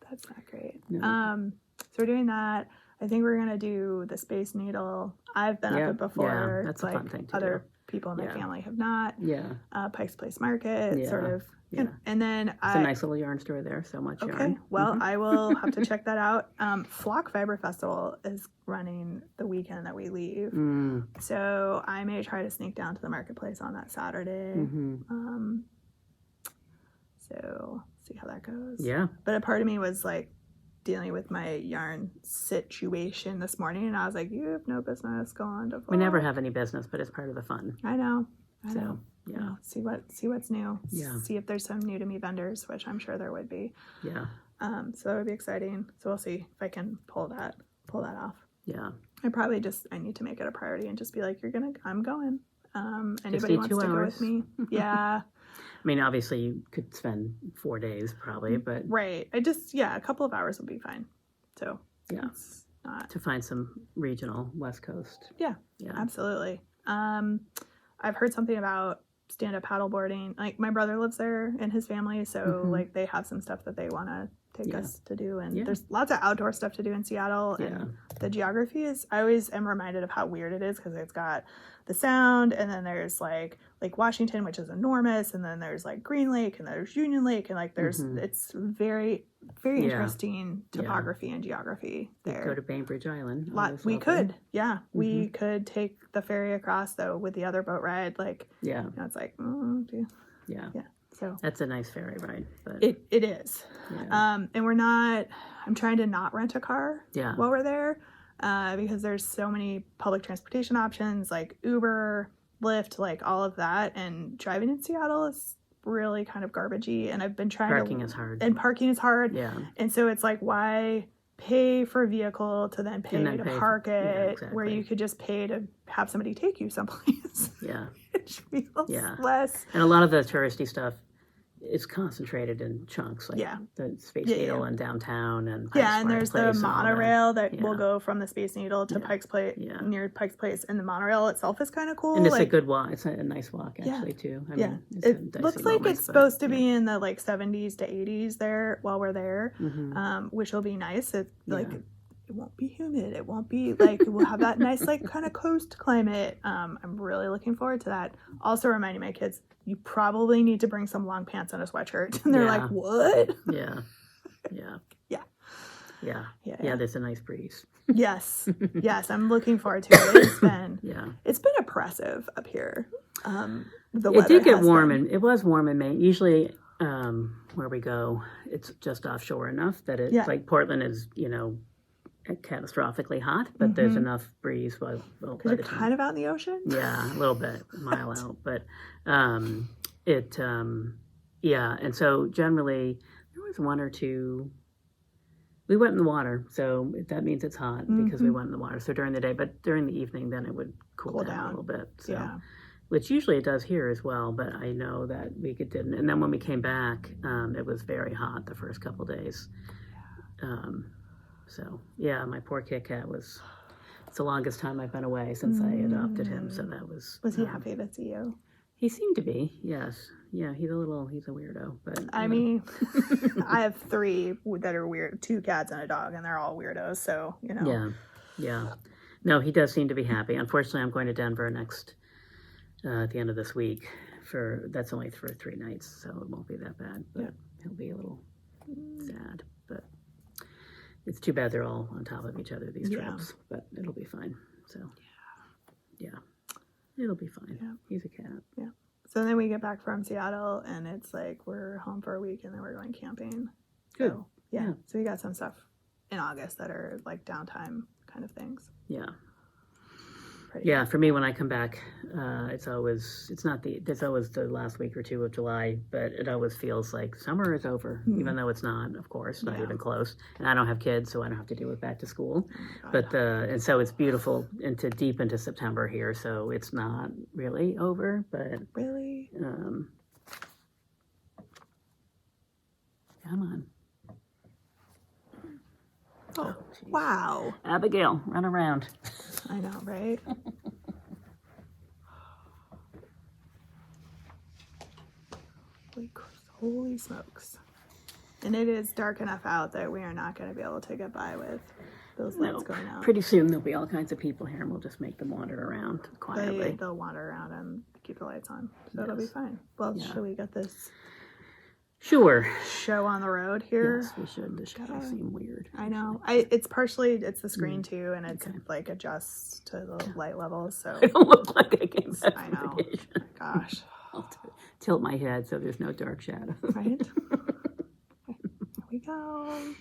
That's not great. No. So we're doing that. I think we're going to do the Space Needle. I've been up it before. Yeah, that's a fun thing to other do. people in my family have not. Yeah. Pike's Place Market, sort of. Yeah. And then it's a nice little yarn store there. So much yarn. Okay. Well, I will have to check that out. Flock Fiber Festival is running the weekend that we leave. So I may try to sneak down to the marketplace on that Saturday. So see how that goes. Yeah. But a part of me was like dealing with my yarn situation this morning, and I was like, you have no business going to Flock. We never have any business, but it's part of the fun. I know. Yeah. You know, see what's new. Yeah. See if there's some new to me vendors, which I'm sure there would be. Yeah. So that would be exciting. So we'll see if I can pull that off. Yeah. I need to make it a priority and just be like, I'm going. Anybody wants to go with me? Yeah. I mean, obviously you could spend 4 days probably, but right. A couple of hours would be fine. So yeah. To find some regional West Coast. Yeah. Yeah. Absolutely. I've heard something about stand-up paddleboarding. Like my brother lives there and his family, so like they have some stuff that they want to take us to do, and there's lots of outdoor stuff to do in Seattle. And the geography is, I always am reminded of how weird it is because it's got the Sound, and then there's like Lake Washington, which is enormous, and then there's like Green Lake, and there's Union Lake, and like there's it's very, very interesting topography and geography there. Go to Bainbridge Island. We could we could take the ferry across though with the other boat ride, like it's like so that's a nice ferry ride, but it is. And I'm trying to not rent a car while we're there, because there's so many public transportation options like Uber, Lyft, like all of that, and driving in Seattle is really kind of garbagey, and I've been trying parking is hard, and so it's like, why pay for a vehicle to then pay to park it where you could just pay to have somebody take you someplace. It feels less, and a lot of the touristy stuff is concentrated in chunks, like the Space Needle and downtown, and Pikes and there's the monorail that will go from the Space Needle to Pikes Place, near Pikes Place, and the monorail itself is kind of cool, and it's a good walk. It's a nice walk actually too. I mean, it looks like it's supposed to be in the like 70s to 80s there while we're there, which will be nice. It it won't be humid. It won't be like, we'll have that nice like kind of coast climate. I'm really looking forward to that. Also reminding my kids, you probably need to bring some long pants and a sweatshirt. And they're like, what? Yeah. There's a nice breeze. Yes. I'm looking forward to it. It's been oppressive up here. It did get warm, and it was warm in May. Usually where we go, it's just offshore enough that it's like Portland is, catastrophically hot, but there's enough breeze. Because you're kind of out in the ocean? Yeah, a little bit, a mile out. But and so generally there was 1 or 2. We went in the water, so that means it's hot because we went in the water. So during the day, but during the evening, then it would cool down a little bit. So, which usually it does here as well, but I know that week it didn't. And then when we came back, it was very hot the first couple days. So, my poor Kit Kat it's the longest time I've been away since I adopted him. So that was... Was he happy to see you? He seemed to be, yes. Yeah, he's a weirdo. But I mean, I have 3 that are weird, 2 cats and a dog, and they're all weirdos, so, Yeah. No, he does seem to be happy. Unfortunately, I'm going to Denver next, at the end of this week. That's only for 3 nights, so it won't be that bad. But he'll be a little sad, but... It's too bad they're all on top of each other, these trips, but it'll be fine. So, it'll be fine. Yeah. He's a cat. Yeah. So then we get back from Seattle, and it's like we're home for a week, and then we're going camping. Good. So, So we got some stuff in August that are like downtime kind of things. Yeah. pretty. Yeah, for me, when I come back, it's always the last week or two of July, but it always feels like summer is over, even though it's not, of course, not even close. And I don't have kids, so I don't have to deal with back to school. And so it's beautiful deep into September here, so it's not really over, but really, come on. Oh, wow. Abigail, run around. I know, right? Holy smokes. And it is dark enough out that we are not going to be able to get by with those lights going out. Pretty soon there'll be all kinds of people here, and we'll just make them wander around quietly. They'll wander around and keep the lights on, so it'll be fine. Well, should we get this show on the road here? Yes, we should. This should seem weird. I know. It's the screen too, and it's like adjusts to the light levels. So I don't look like I came back. I know. Gosh. I'll tilt my head so there's no dark shadows. Right. Here we go.